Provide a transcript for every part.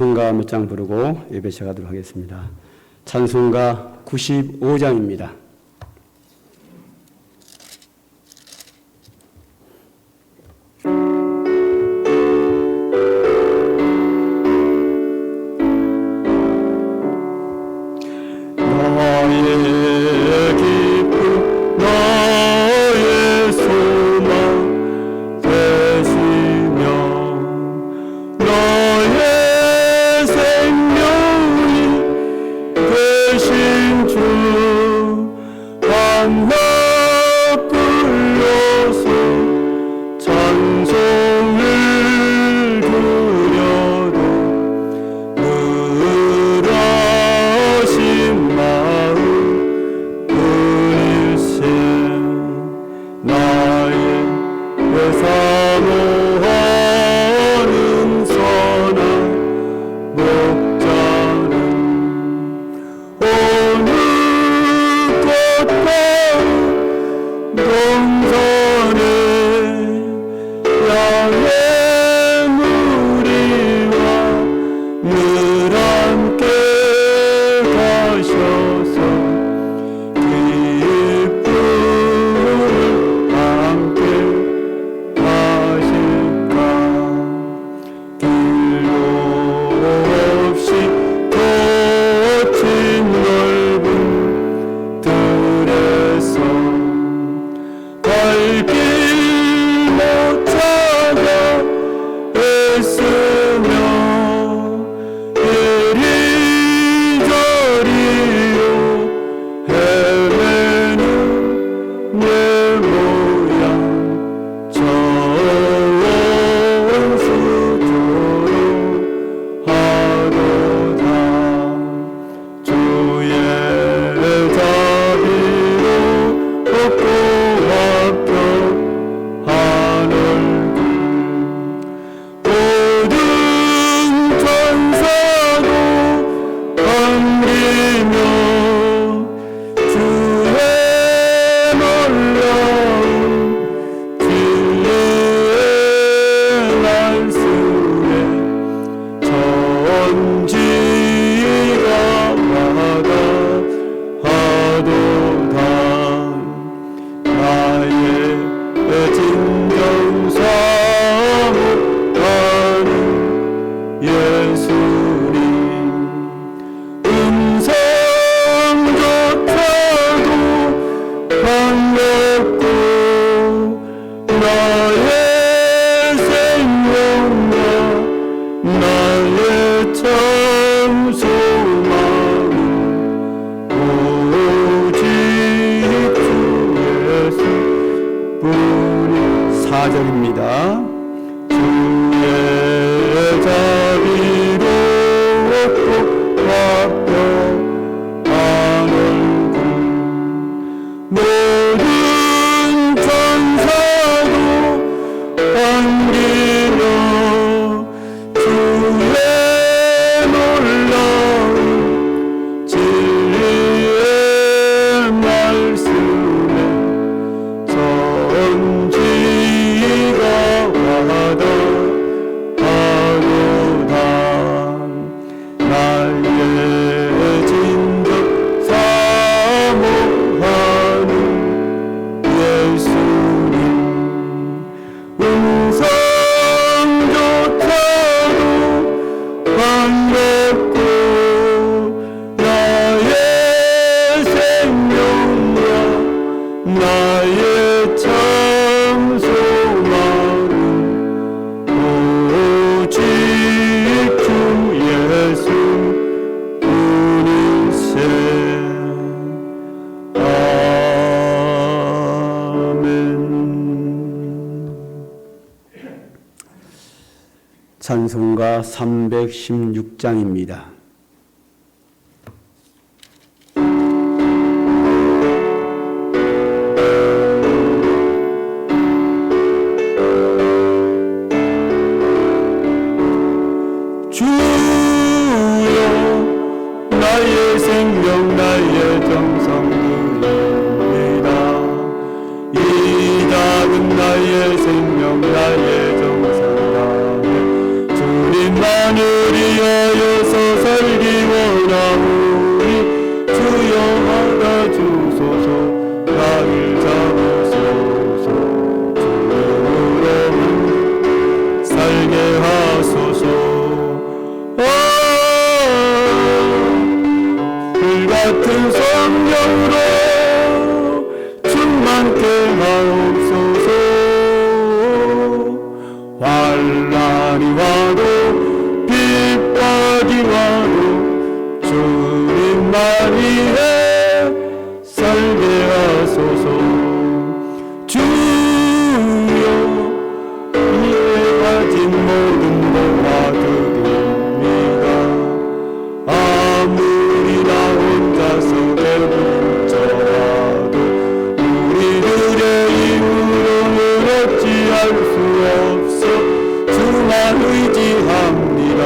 찬송가 몇 장 부르고 예배 시작하도록 하겠습니다. 찬송가 95장입니다. 찬송가 316장입니다. 주여 나의 생명 나의 정성들입니다. 이 작은 나의 생명 나의 정성 주님만을 위하여 살기 원하오니 주여 받아주소서. 나를 잡으소서. 주님으로 살게 하소서. 불같은 성령으로 충만케 하옵소서. 환난이 와도 핍박이 와도 주님만이에 살게 하소서. 주여 이에 가진 모든 도와드립니다. 아무리 나 혼자서 배분쳐봐도 우리들의 힘으로는 어찌할 수 없어. 주만 의지합니다.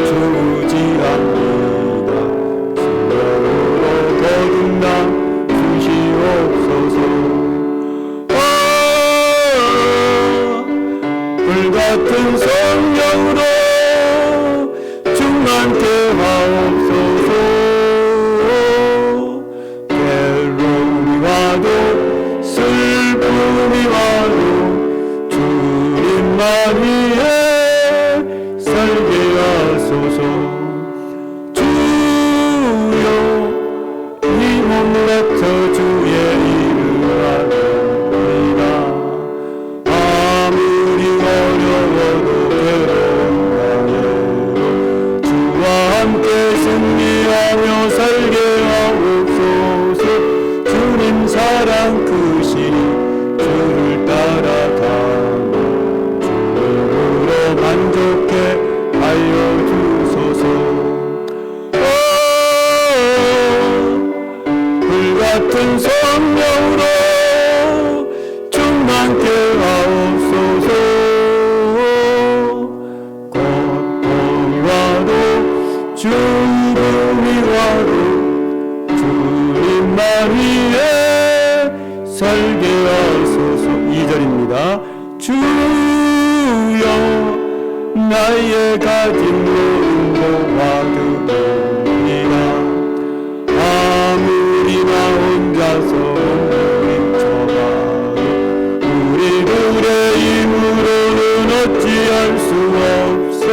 주지합니다. 주여로 거듭나 주시옵소서. 불같은 성령으로 충만케 하옵소서. 괴로움이 와도 슬픔이 와도 주님만이에 살게 하소서. 주여 이 몸 바쳐 주의 일을 하렵니다. 아무리 어려워도 괴로운 강에도 주와 함께 승리하며 살게 하옵소서. 주님 사랑 크시니 주를 따라가며 주님으로 만족해 하여 주소서. 불같은 성령으로 충만케 하옵소서. 고통이 와도 죽음이 와도 주님만이에 살게 하소서. 2절입니다. 주여 나의 가진 모든 도와드립니다. 아무리 나 혼자서 몸부림쳐봐도 우리들의 힘으로는 어찌할 수 없어.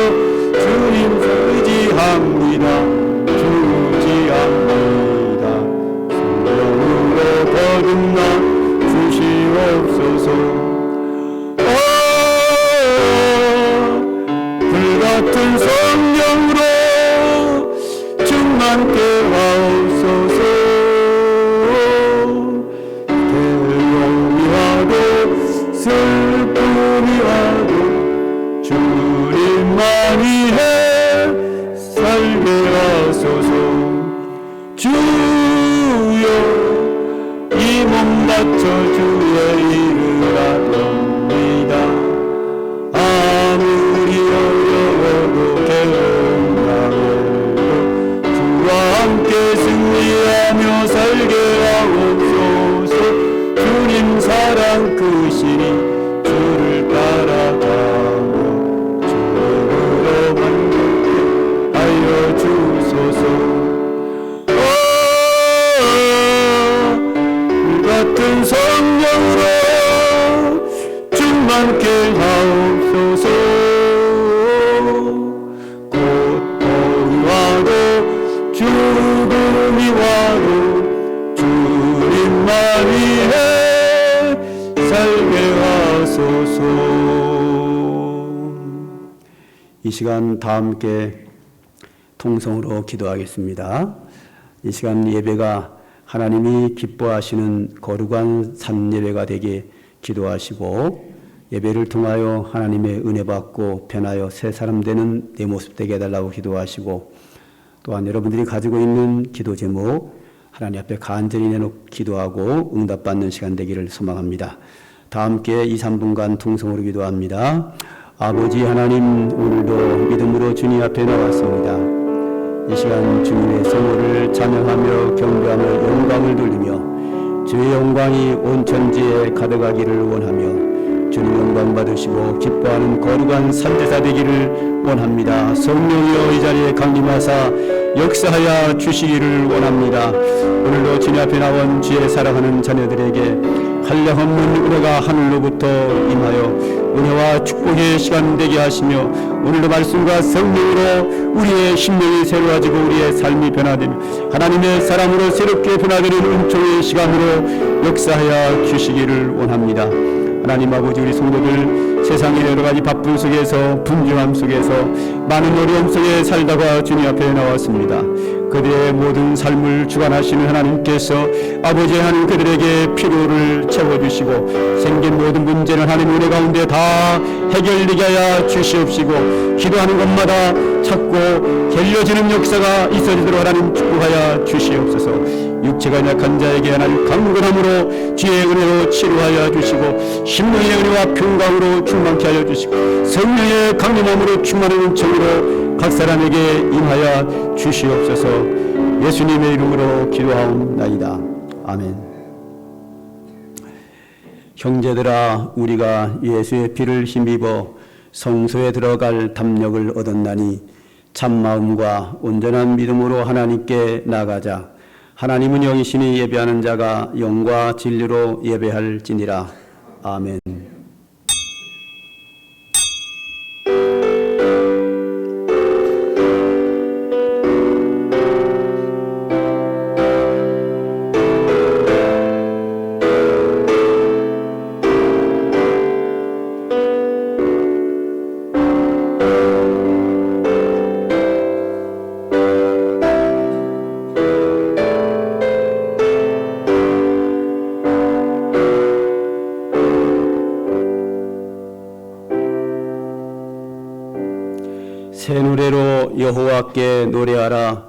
주님 의지합니다. 주지합니다. 성령으로 거듭나 주시옵소서. 불같은 성령으로 충만케 하옵소서. 괴로움이 와도 슬픔이 와도 주님만이해 살게 하소서. 주여 이 몸 바쳐 주의 일을 하렵니다. 아무리 어려워도 괴로운 강에도 주와 함께 승리하며 살게 하옵소서. 주님 사랑 크시니 주를 따라가며 주님으로 만족해 하여 주소서. 불같은 성령으로 충만케 하옵소서. 고통이 와도 죽음이 와도 주님만이해 살게 하소서. 이 시간 다 함께 통성으로 기도하겠습니다. 이 시간 예배가 하나님이 기뻐하시는 거룩한 산 예배가 되게 기도하시고, 예배를 통하여 하나님의 은혜 받고 변하여 새 사람 되는 내 모습 되게 해달라고 기도하시고, 또한 여러분들이 가지고 있는 기도 제목 하나님 앞에 간절히 내놓고 기도하고 응답받는 시간 되기를 소망합니다. 다 함께 2, 3분간 통성으로 기도합니다. 아버지 하나님, 오늘도 믿음으로 주님 앞에 나왔습니다. 이 시간 주님의 성호를 찬양하며 경배하며 영광을 돌리며 주의 영광이 온 천지에 가득하기를 원하며 주님 영광 받으시고 기뻐하는 거룩한 산제사 되기를 원합니다. 성령이여 이 자리에 강림하사 역사하여 주시기를 원합니다. 오늘도 주님 앞에 나온 주의 사랑하는 자녀들에게 한량없는 은혜가 하늘로부터 임하여 은혜와 축복의 시간 되게 하시며 오늘도 말씀과 성령으로 우리의 심령이 새로워지고 우리의 삶이 변화되며 하나님의 사람으로 새롭게 변화되는 은총의 시간으로 역사하여 주시기를 원합니다. 하나님 아버지, 우리 성도들 세상의 여러 가지 바쁜 속에서 분주함 속에서 많은 어려움 속에 살다가 주님 앞에 나왔습니다. 그들의 모든 삶을 주관하시는 하나님께서 아버지 하나님 그들에게 필요를 채워주시고 생긴 모든 문제는 하나님 은혜 가운데 다 해결되게 하여 주시옵시고 기도하는 것마다 찾고 결려지는 역사가 있어지도록 하나님 축복하여 주시옵소서. 육체가 약한 자에게 하나님 강건함으로 주의 은혜로 치료하여 주시고 심령의 은혜와 평강으로 충만케 하여 주시고 성령의 강림함으로 충만한 은총으로 각 사람에게 임하여 주시옵소서. 예수님의 이름으로 기도하옵나이다. 아멘. 형제들아, 우리가 예수의 피를 힘입어 성소에 들어갈 담력을 얻었나니 참마음과 온전한 믿음으로 하나님께 나가자. 하나님은 영이시니 예배하는 자가 영과 진리로 예배할지니라. 아멘. 새 노래로 여호와께 노래하라.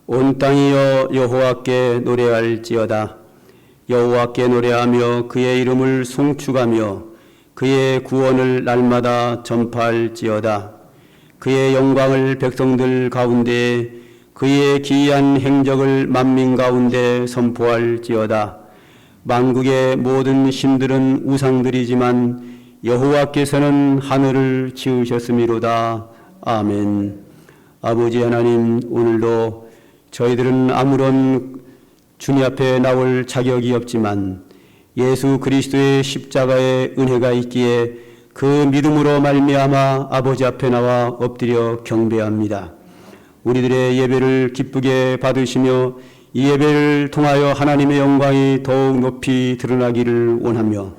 온 땅이여 여호와께 노래할지어다. 여호와께 노래하며 그의 이름을 송축하며 그의 구원을 날마다 전파할지어다. 그의 영광을 백성들 가운데 그의 기이한 행적을 만민 가운데 선포할지어다. 만국의 모든 신들은 우상들이지만 여호와께서는 하늘을 지으셨음이로다. 아멘. 아버지 하나님, 오늘도 저희들은 아무런 주님 앞에 나올 자격이 없지만 예수 그리스도의 십자가의 은혜가 있기에 그 믿음으로 말미암아 아버지 앞에 나와 엎드려 경배합니다. 우리들의 예배를 기쁘게 받으시며 이 예배를 통하여 하나님의 영광이 더욱 높이 드러나기를 원하며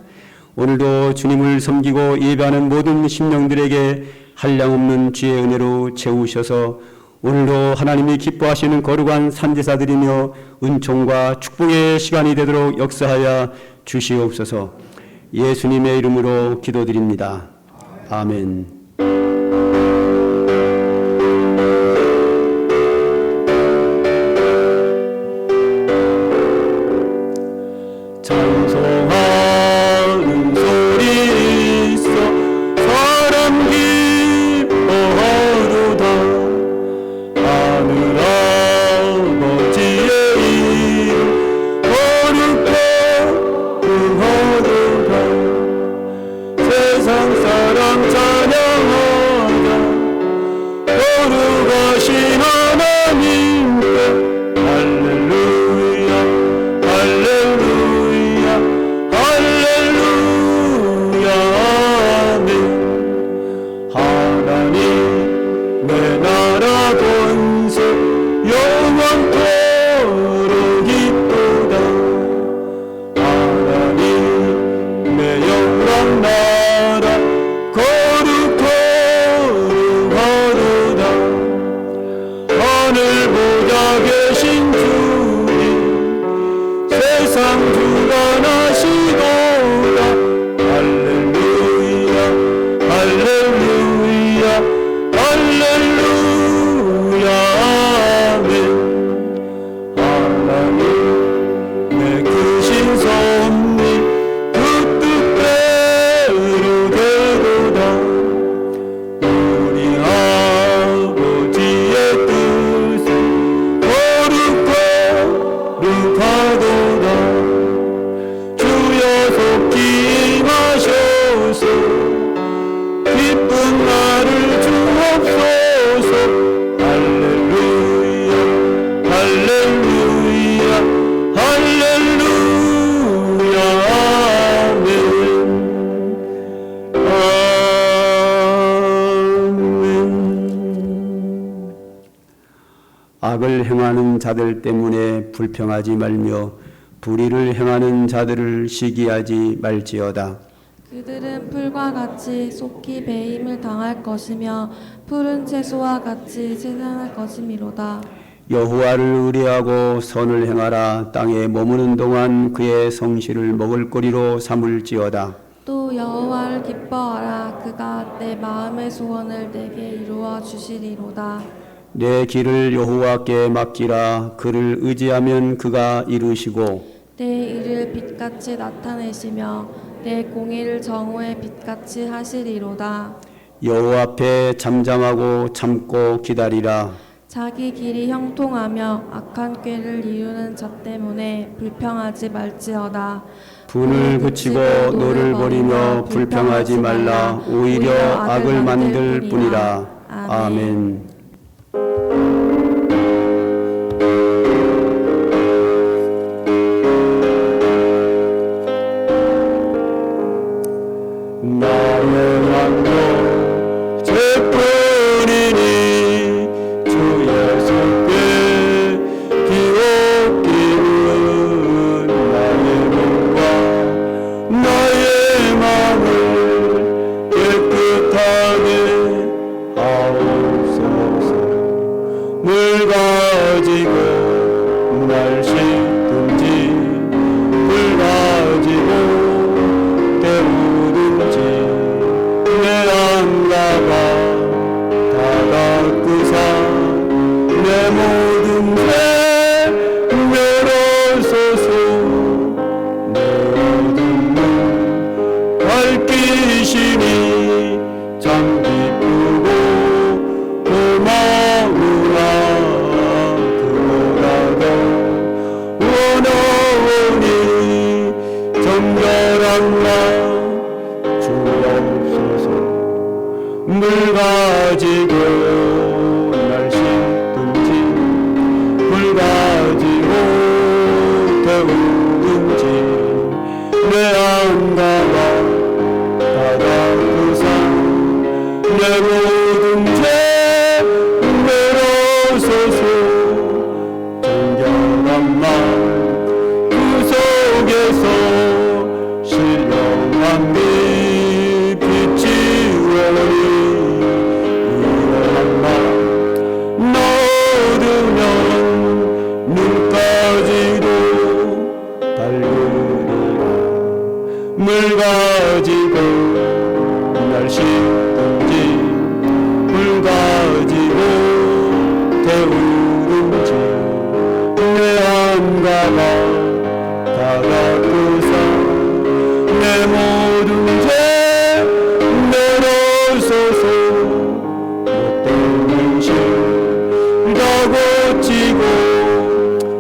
오늘도 주님을 섬기고 예배하는 모든 심령들에게 한량없는 주의 은혜로 채우셔서 오늘도 하나님이 기뻐하시는 거룩한 산제사들이며 은총과 축복의 시간이 되도록 역사하여 주시옵소서. 예수님의 이름으로 기도드립니다. 아멘. 찬송하는 소리 있어 사람 기뻐하도다. 하늘 아버지의 이름 거룩해 응하도다. 세상 사람 찬양하자. 거룩하신 하나님께 할렐루야 할렐루야 할렐루야 아멘. 하나님 내 나라 권세 영원토록 있도다. 하나님 내 영광 나라 거룩하도다. 하늘 보좌 계신 주님 세상 주관하시도다. 할렐루야 할렐루야 할렐루야 아멘. 하나님 내 크신 섭리 그 뜻대로 되도다. 우리 아버지의 뜻에 악을 행하는 자들 때문에 불평하지 말며 불의를 행하는 자들을 시기하지 말지어다. 그들은 풀과 같이 속히 배임을 당할 것이며 푸른 채소와 같이 세상할 것이미로다. 여호와를 의뢰하고 선을 행하라. 땅에 머무는 동안 그의 성실을 먹을거리로 삼을지어다. 또 여호와를 기뻐하라. 그가 내 마음의 소원을 내게 이루어 주시리로다. 내 길을 여호와께 맡기라. 그를 의지하면 그가 이루시고 내 일을 빛같이 나타내시며 내 공의를 정오의 빛같이 하시리로다. 여호와 앞에 잠잠하고 참고 기다리라. 자기 길이 형통하며 악한 꾀를 이루는 자 때문에 불평하지 말지어다. 분을 그치고 노를 버리며 불평하지 말라. 오히려 악을 만들 뿐이라. 아멘. 나의 왕도 제뿐이니 주 예수께 기옵기는 나의 몸과 나의 마음을 깨끗하게 하옵소서. 물 가지고 날 씻든지 불 가지고 때우든지 내 안가가 다 닦으사 내 모든 죄 메로소서. 내 어둠 눈 밝히시니 참 기쁘고 고마우나 그보다도 원하오니 정결한 나 주옵소서. 물 가지고 날 씻든지 불 가지고 태우든지 내 안가가 다 닦으사 내 모든 죄 메로소서. 정결한 맘 그 속에서 신령한 빛 빛이 오니 이러한 맘 넣으면 눈까지도 달그리라. 물 가지고 날 씻든지 불 가지고 태우든지 내 안가가 다 닦으사 내 모든 죄 메로소서. 못된 실 다 고치고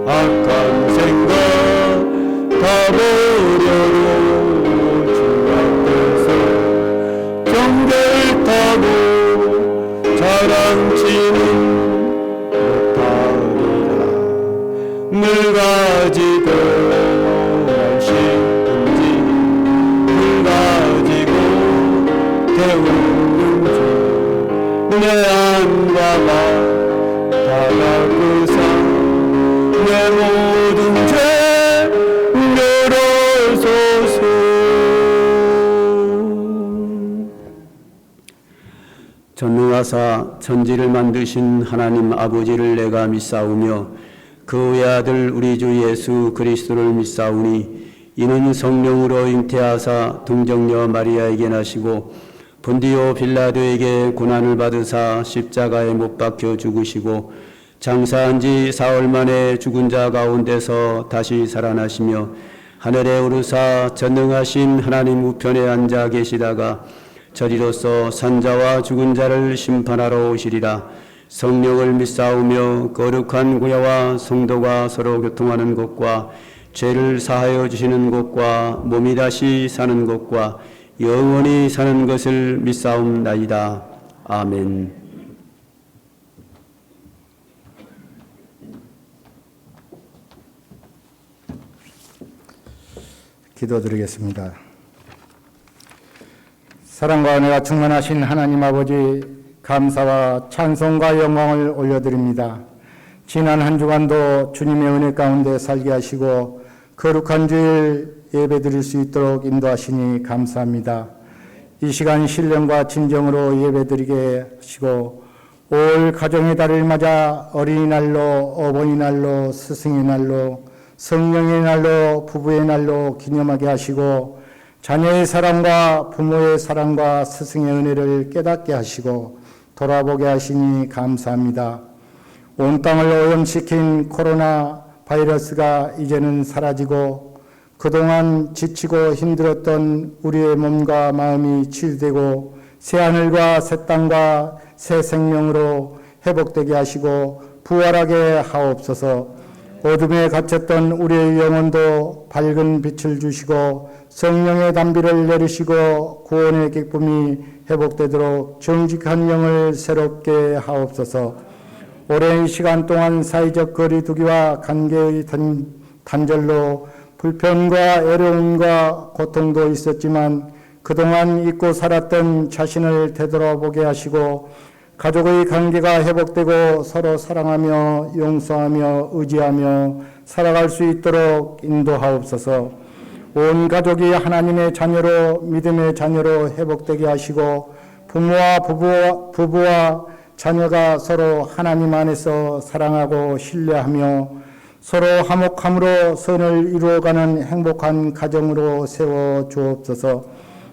악한 생각 다 버려로 주 앞에서 정결타고 자랑치는 못하리라. 물 가지고 날 씻든지 불 가지고 태우든지 내 안가가 다 닦으사 내 모든 죄 메로소서. 전능하사 천지를 만드신 하나님 아버지를 내가 믿사오며 그 외아들 우리 주 예수 그리스도를 믿사오니 이는 성령으로 잉태하사 동정녀 마리아에게 나시고 본디오 빌라도에게 고난을 받으사 십자가에 못 박혀 죽으시고 장사한 지 사흘 만에 죽은 자 가운데서 다시 살아나시며 하늘에 오르사 전능하신 하나님 우편에 앉아 계시다가 저리로서 산자와 죽은 자를 심판하러 오시리라. 성령을 믿사오며 거룩한 구야와 성도가 서로 교통하는 것과 죄를 사하여 주시는 것과 몸이 다시 사는 것과 영원히 사는 것을 믿사옵나이다. 아멘. 기도드리겠습니다. 사랑과 은혜가 충만하신 하나님 아버지, 감사와 찬송과 영광을 올려드립니다. 지난 한 주간도 주님의 은혜 가운데 살게 하시고 거룩한 주일 예배드릴 수 있도록 인도하시니 감사합니다. 이 시간 신령과 진정으로 예배드리게 하시고 올 가정의 달을 맞아 어린이날로, 어버이날로, 스승의 날로, 성령의 날로, 부부의 날로 기념하게 하시고 자녀의 사랑과 부모의 사랑과 스승의 은혜를 깨닫게 하시고 돌아보게 하시니 감사합니다. 온 땅을 오염시킨 코로나 바이러스가 이제는 사라지고 그동안 지치고 힘들었던 우리의 몸과 마음이 치유되고 새하늘과 새 땅과 새 생명으로 회복되게 하시고 부활하게 하옵소서. 어둠에 갇혔던 우리의 영혼도 밝은 빛을 주시고 성령의 담비를 내리시고 구원의 기쁨이 회복되도록 정직한 영을 새롭게 하옵소서. 오랜 시간 동안 사회적 거리두기와 관계의 단절로 불편과 애로움과 고통도 있었지만 그동안 잊고 살았던 자신을 되돌아보게 하시고 가족의 관계가 회복되고 서로 사랑하며 용서하며 의지하며 살아갈 수 있도록 인도하옵소서. 온 가족이 하나님의 자녀로 믿음의 자녀로 회복되게 하시고 부모와 부부와 자녀가 서로 하나님 안에서 사랑하고 신뢰하며 서로 화목함으로 선을 이루어가는 행복한 가정으로 세워 주옵소서.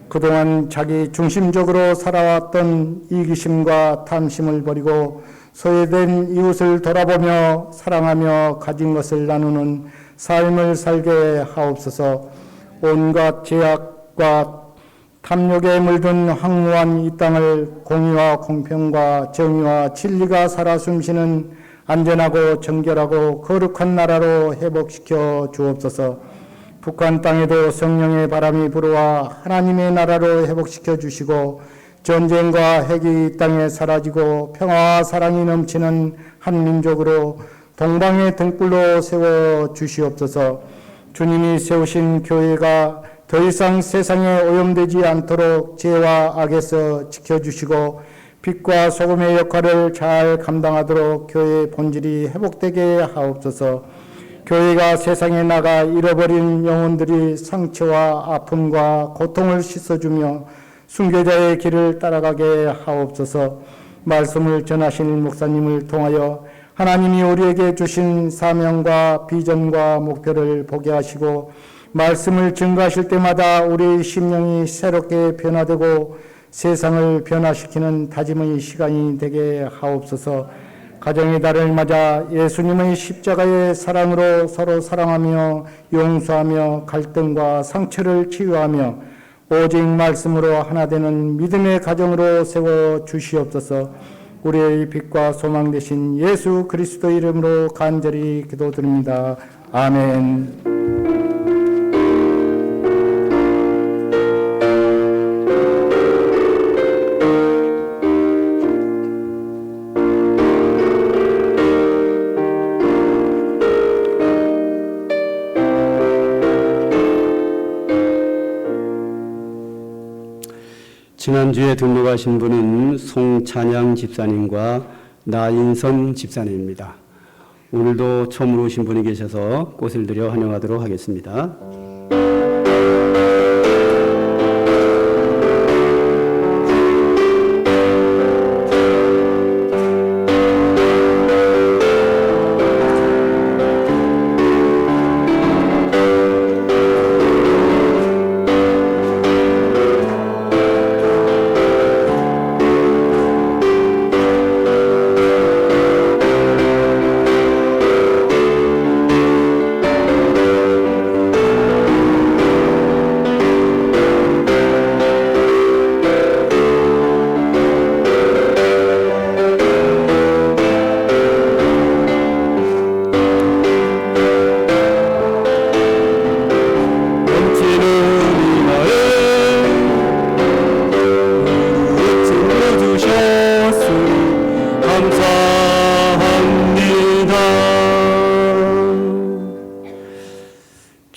그동안 자기 중심적으로 살아왔던 이기심과 탐심을 버리고 소외된 이웃을 돌아보며 사랑하며 가진 것을 나누는 삶을 살게 하옵소서. 온갖 제약과 탐욕에 물든 황무한 이 땅을 공의와 공평과 정의와 진리가 살아 숨쉬는 안전하고 정결하고 거룩한 나라로 회복시켜 주옵소서. 북한 땅에도 성령의 바람이 불어와 하나님의 나라로 회복시켜 주시고 전쟁과 핵이 이 땅에 사라지고 평화와 사랑이 넘치는 한 민족으로 동방의 등불로 세워 주시옵소서. 주님이 세우신 교회가 더 이상 세상에 오염되지 않도록 죄와 악에서 지켜주시고 빛과 소금의 역할을 잘 감당하도록 교회의 본질이 회복되게 하옵소서. 교회가 세상에 나가 잃어버린 영혼들이 상처와 아픔과 고통을 씻어주며 순교자의 길을 따라가게 하옵소서. 말씀을 전하신 목사님을 통하여 하나님이 우리에게 주신 사명과 비전과 목표를 보게 하시고 말씀을 증거하실 때마다 우리의 심령이 새롭게 변화되고 세상을 변화시키는 다짐의 시간이 되게 하옵소서. 가정의 달을 맞아 예수님의 십자가의 사랑으로 서로 사랑하며 용서하며 갈등과 상처를 치유하며 오직 말씀으로 하나 되는 믿음의 가정으로 세워 주시옵소서. 우리의 빛과 소망 되신 예수 그리스도 이름으로 간절히 기도드립니다. 아멘. 지난주에 등록하신 분은 송찬양 집사님과 나인선 집사님입니다. 오늘도 처음으로 오신 분이 계셔서 꽃을 들여 환영하도록 하겠습니다.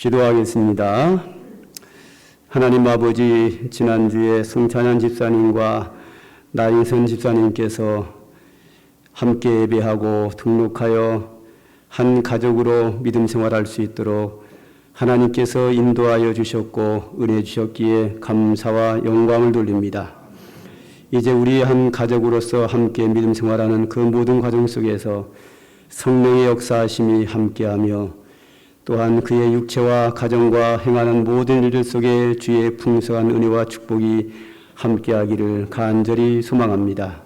기도하겠습니다. 하나님 아버지, 지난주에 송찬양 집사님과 나인선 집사님께서 함께 예배하고 등록하여 한 가족으로 믿음 생활할 수 있도록 하나님께서 인도하여 주셨고 은혜 주셨기에 감사와 영광을 돌립니다. 이제 우리 한 가족으로서 함께 믿음 생활하는 그 모든 과정 속에서 성령의 역사하심이 함께하며 또한 그의 육체와 가정과 행하는 모든 일들 속에 주의 풍성한 은혜와 축복이 함께하기를 간절히 소망합니다.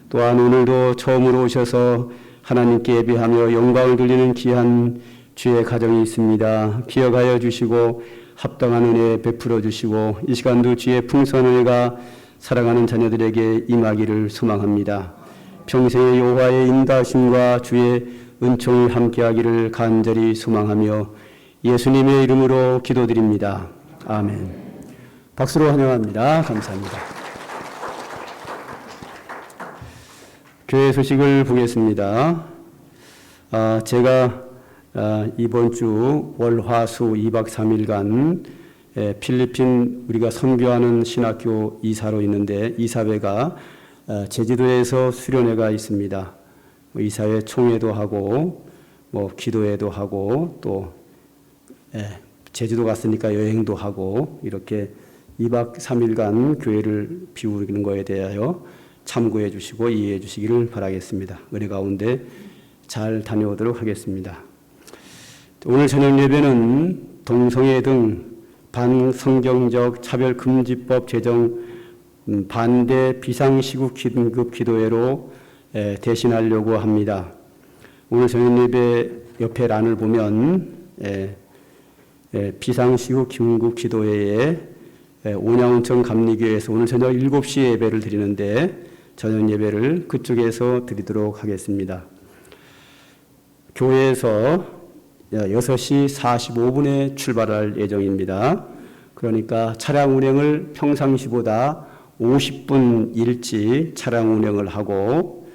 또한 오늘도 처음으로 오셔서 하나님께 예배하며 영광을 돌리는 귀한 주의 가정이 있습니다. 기억하여 주시고 합당한 은혜 베풀어 주시고 이 시간도 주의 풍성한 은혜가 사랑하는 자녀들에게 임하기를 소망합니다. 평생의 여호와의 인도하심과 주의 은총이 함께하기를 간절히 소망하며 예수님의 이름으로 기도드립니다. 아멘. 박수로 환영합니다. 감사합니다. 교회 소식을 보겠습니다. 제가 이번 주 월화수 2박 3일간 필리핀 우리가 선교하는 신학교 이사로 있는데 이사회가 제주도에서 수련회가 있습니다. 이사회 총회도 하고 기도회도 하고 또 제주도 갔으니까 여행도 하고 이렇게 2박 3일간 교회를 비우는 거에 대하여 참고해 주시고 이해해 주시기를 바라겠습니다. 은혜 가운데 잘 다녀오도록 하겠습니다. 오늘 저녁 예배는 동성애 등 반성경적 차별금지법 제정 반대 비상시국 긴급 기도회로 대신하려고 합니다. 오늘 저녁 예배 옆에 란을 보면 비상시국 긴급 기도회에 온양온천 감리교회에서 오늘 저녁 7시에 예배를 드리는데 저녁 예배를 그쪽에서 드리도록 하겠습니다. 교회에서 6시 45분에 출발할 예정입니다. 그러니까 차량 운행을 평상시보다 50분 일찍 차량 운행을 하고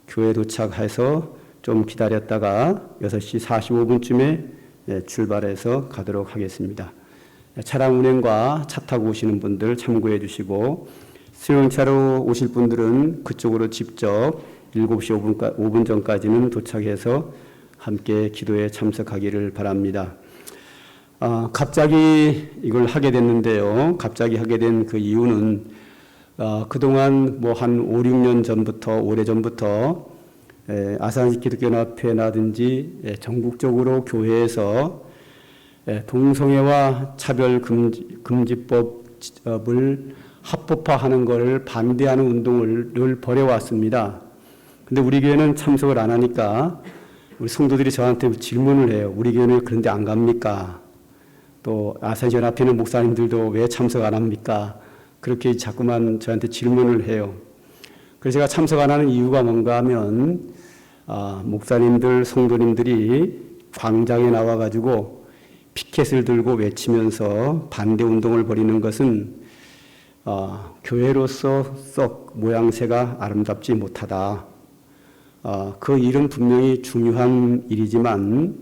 교회 도착해서 좀 기다렸다가 6시 45분쯤에 출발해서 가도록 하겠습니다. 차량 운행과 차 타고 오시는 분들 참고해 주시고 수용차로 오실 분들은 그쪽으로 직접 7시 5분 전까지는 도착해서 함께 기도에 참석하기를 바랍니다. 갑자기 이걸 하게 됐는데요. 갑자기 하게 된 그 이유는 그동안 한 5, 6년 전부터 오래전부터 아산 기독교연합회라든지 전국적으로 교회에서 동성애와 차별금지법을 합법화하는 것을 반대하는 운동을 늘 벌여왔습니다. 근데 우리 교회는 참석을 안 하니까 우리 성도들이 저한테 질문을 해요. 우리 교회는 그런데 안 갑니까? 또 아산연합회는 목사님들도 왜 참석 안 합니까? 그렇게 자꾸만 저한테 질문을 해요. 그래서 제가 참석 안 하는 이유가 뭔가 하면 목사님들, 성도님들이 광장에 나와가지고 피켓을 들고 외치면서 반대 운동을 벌이는 것은 교회로서 썩 모양새가 아름답지 못하다. 그 일은 분명히 중요한 일이지만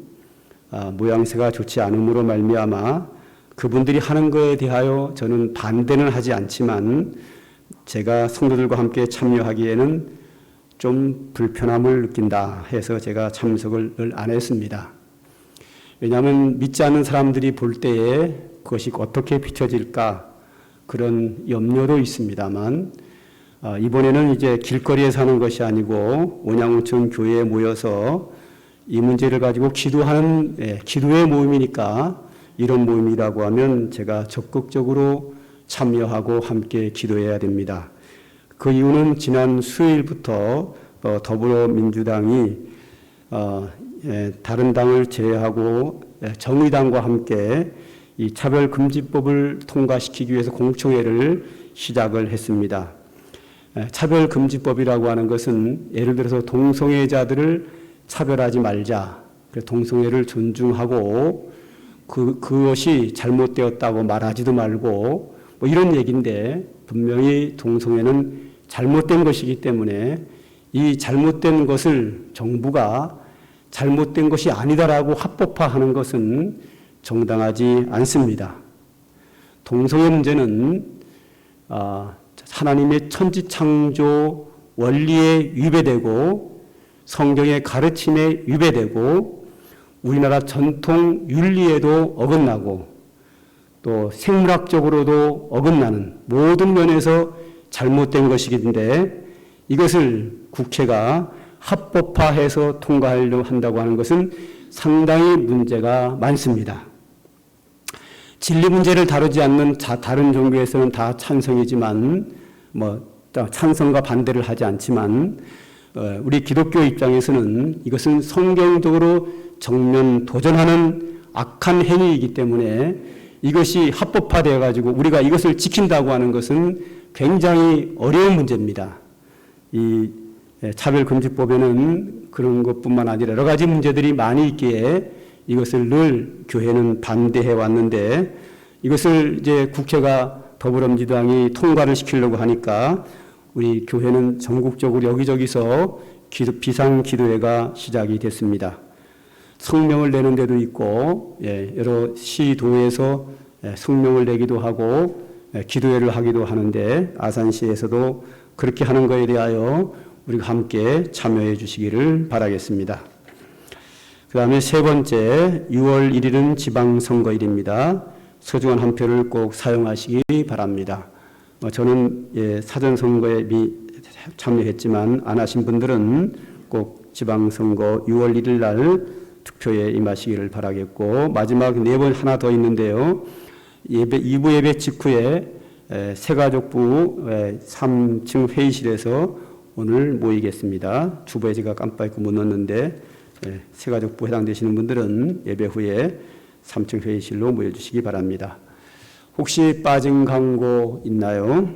모양새가 좋지 않음으로 말미암아 그분들이 하는 것에 대하여 저는 반대는 하지 않지만 제가 성도들과 함께 참여하기에는 좀 불편함을 느낀다 해서 제가 참석을 안 했습니다. 왜냐하면 믿지 않는 사람들이 볼 때에 그것이 어떻게 비춰질까 그런 염려도 있습니다만 이번에는 이제 길거리에 사는 것이 아니고 온양온천 교회에 모여서 이 문제를 가지고 기도하는 기도의 모임이니까 이런 모임이라고 하면 제가 적극적으로 참여하고 함께 기도해야 됩니다. 그 이유는 지난 수요일부터 더불어민주당이 다른 당을 제외하고 정의당과 함께 이 차별금지법을 통과시키기 위해서 공청회를 시작을 했습니다. 차별금지법이라고 하는 것은 예를 들어서 동성애자들을 차별하지 말자, 동성애를 존중하고 그것이 잘못되었다고 말하지도 말고 이런 얘기인데 분명히 동성애는 잘못된 것이기 때문에 이 잘못된 것을 정부가 잘못된 것이 아니다라고 합법화하는 것은 정당하지 않습니다. 동성애 문제는 하나님의 천지창조 원리에 위배되고 성경의 가르침에 위배되고 우리나라 전통 윤리에도 어긋나고 또 생물학적으로도 어긋나는 모든 면에서 잘못된 것이긴데 이것을 국회가 합법화해서 통과하려 한다고 하는 것은 상당히 문제가 많습니다. 진리 문제를 다루지 않는 다른 종교에서는 다 찬성이지만 찬성과 반대를 하지 않지만 우리 기독교 입장에서는 이것은 성경적으로 정면 도전하는 악한 행위이기 때문에 이것이 합법화되어 가지고 우리가 이것을 지킨다고 하는 것은 굉장히 어려운 문제입니다. 이 차별금지법에는 그런 것뿐만 아니라 여러 가지 문제들이 많이 있기에 이것을 늘 교회는 반대해 왔는데 이것을 이제 국회가 더불어민주당이 통과를 시키려고 하니까 우리 교회는 전국적으로 여기저기서 비상기도회가 시작이 됐습니다. 성명을 내는 데도 있고 여러 시도에서 성명을 내기도 하고 기도회를 하기도 하는데 아산시에서도 그렇게 하는 것에 대하여 우리가 함께 참여해 주시기를 바라겠습니다. 그 다음에 세 번째 6월 1일은 지방선거일입니다. 소중한 한 표를 꼭 사용하시기 바랍니다. 저는 사전선거에 참여했지만 안 하신 분들은 꼭 지방선거 6월 1일 날 투표에 임하시기를 바라겠고 마지막 네 번 하나 더 있는데요. 2부 예배 직후에 새가족부 3층 회의실에서 오늘 모이겠습니다. 주부에 제가 깜빡 잊고 못 넣었는데 새가족부 해당되시는 분들은 예배 후에 3층 회의실로 모여주시기 바랍니다. 혹시 빠진 광고 있나요?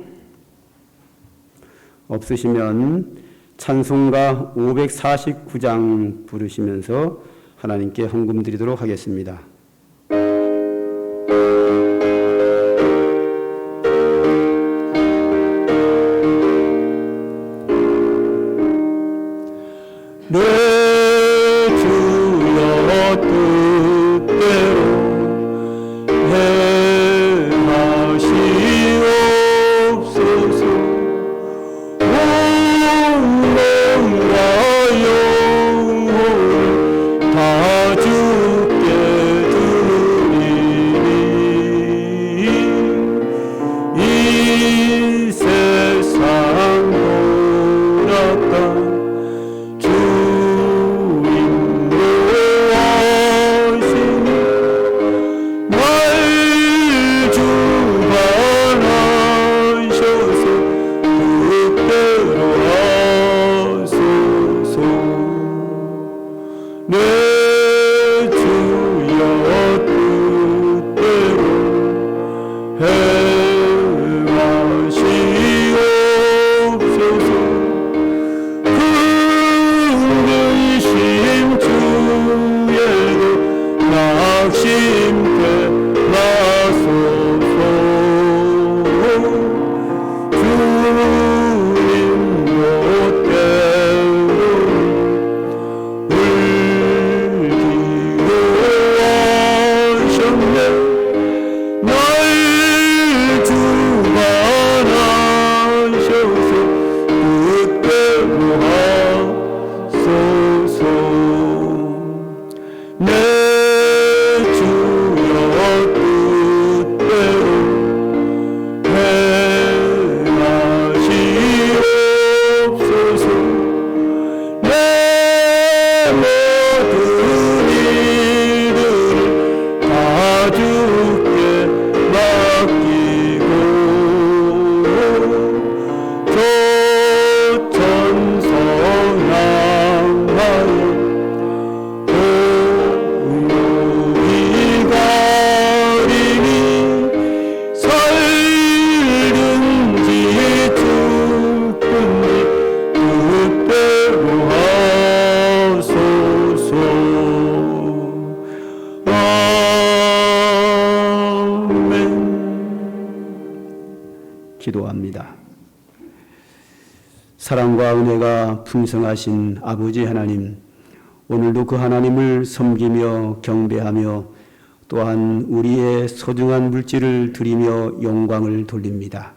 없으시면 찬송가 549장 부르시면서 하나님께 헌금 드리도록 하겠습니다. 내 주여 뜻대로 행하시옵소서. 온몸과 영혼을 다 주께 드리니 이 세상 돌아가 기도합니다. 사랑과 은혜가 풍성하신 아버지 하나님, 오늘도 그 하나님을 섬기며 경배하며 또한 우리의 소중한 물질을 드리며 영광을 돌립니다.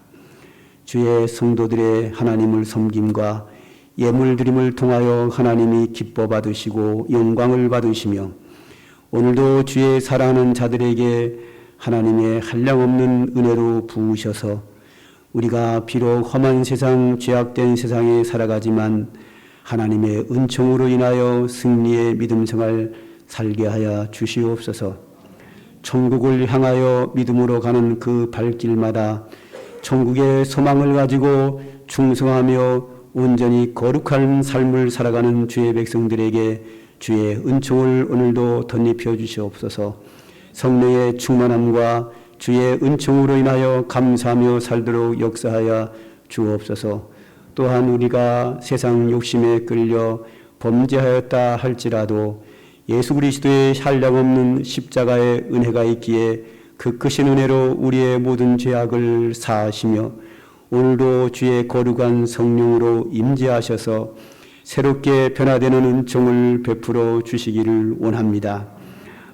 주의 성도들의 하나님을 섬김과 예물드림을 통하여 하나님이 기뻐 받으시고 영광을 받으시며 오늘도 주의 사랑하는 자들에게 하나님의 한량없는 은혜로 부으셔서 우리가 비록 험한 세상, 죄악된 세상에 살아가지만 하나님의 은총으로 인하여 승리의 믿음 생활 살게 하여 주시옵소서. 천국을 향하여 믿음으로 가는 그 발길마다 천국의 소망을 가지고 충성하며 온전히 거룩한 삶을 살아가는 주의 백성들에게 주의 은총을 오늘도 덧입혀 주시옵소서. 성령의 충만함과 주의 은총으로 인하여 감사하며 살도록 역사하여 주옵소서. 또한 우리가 세상 욕심에 끌려 범죄하였다 할지라도 예수 그리스도의 한량없는 십자가의 은혜가 있기에 그 크신 은혜로 우리의 모든 죄악을 사하시며 오늘도 주의 거룩한 성령으로 임재하셔서 새롭게 변화되는 은총을 베풀어 주시기를 원합니다.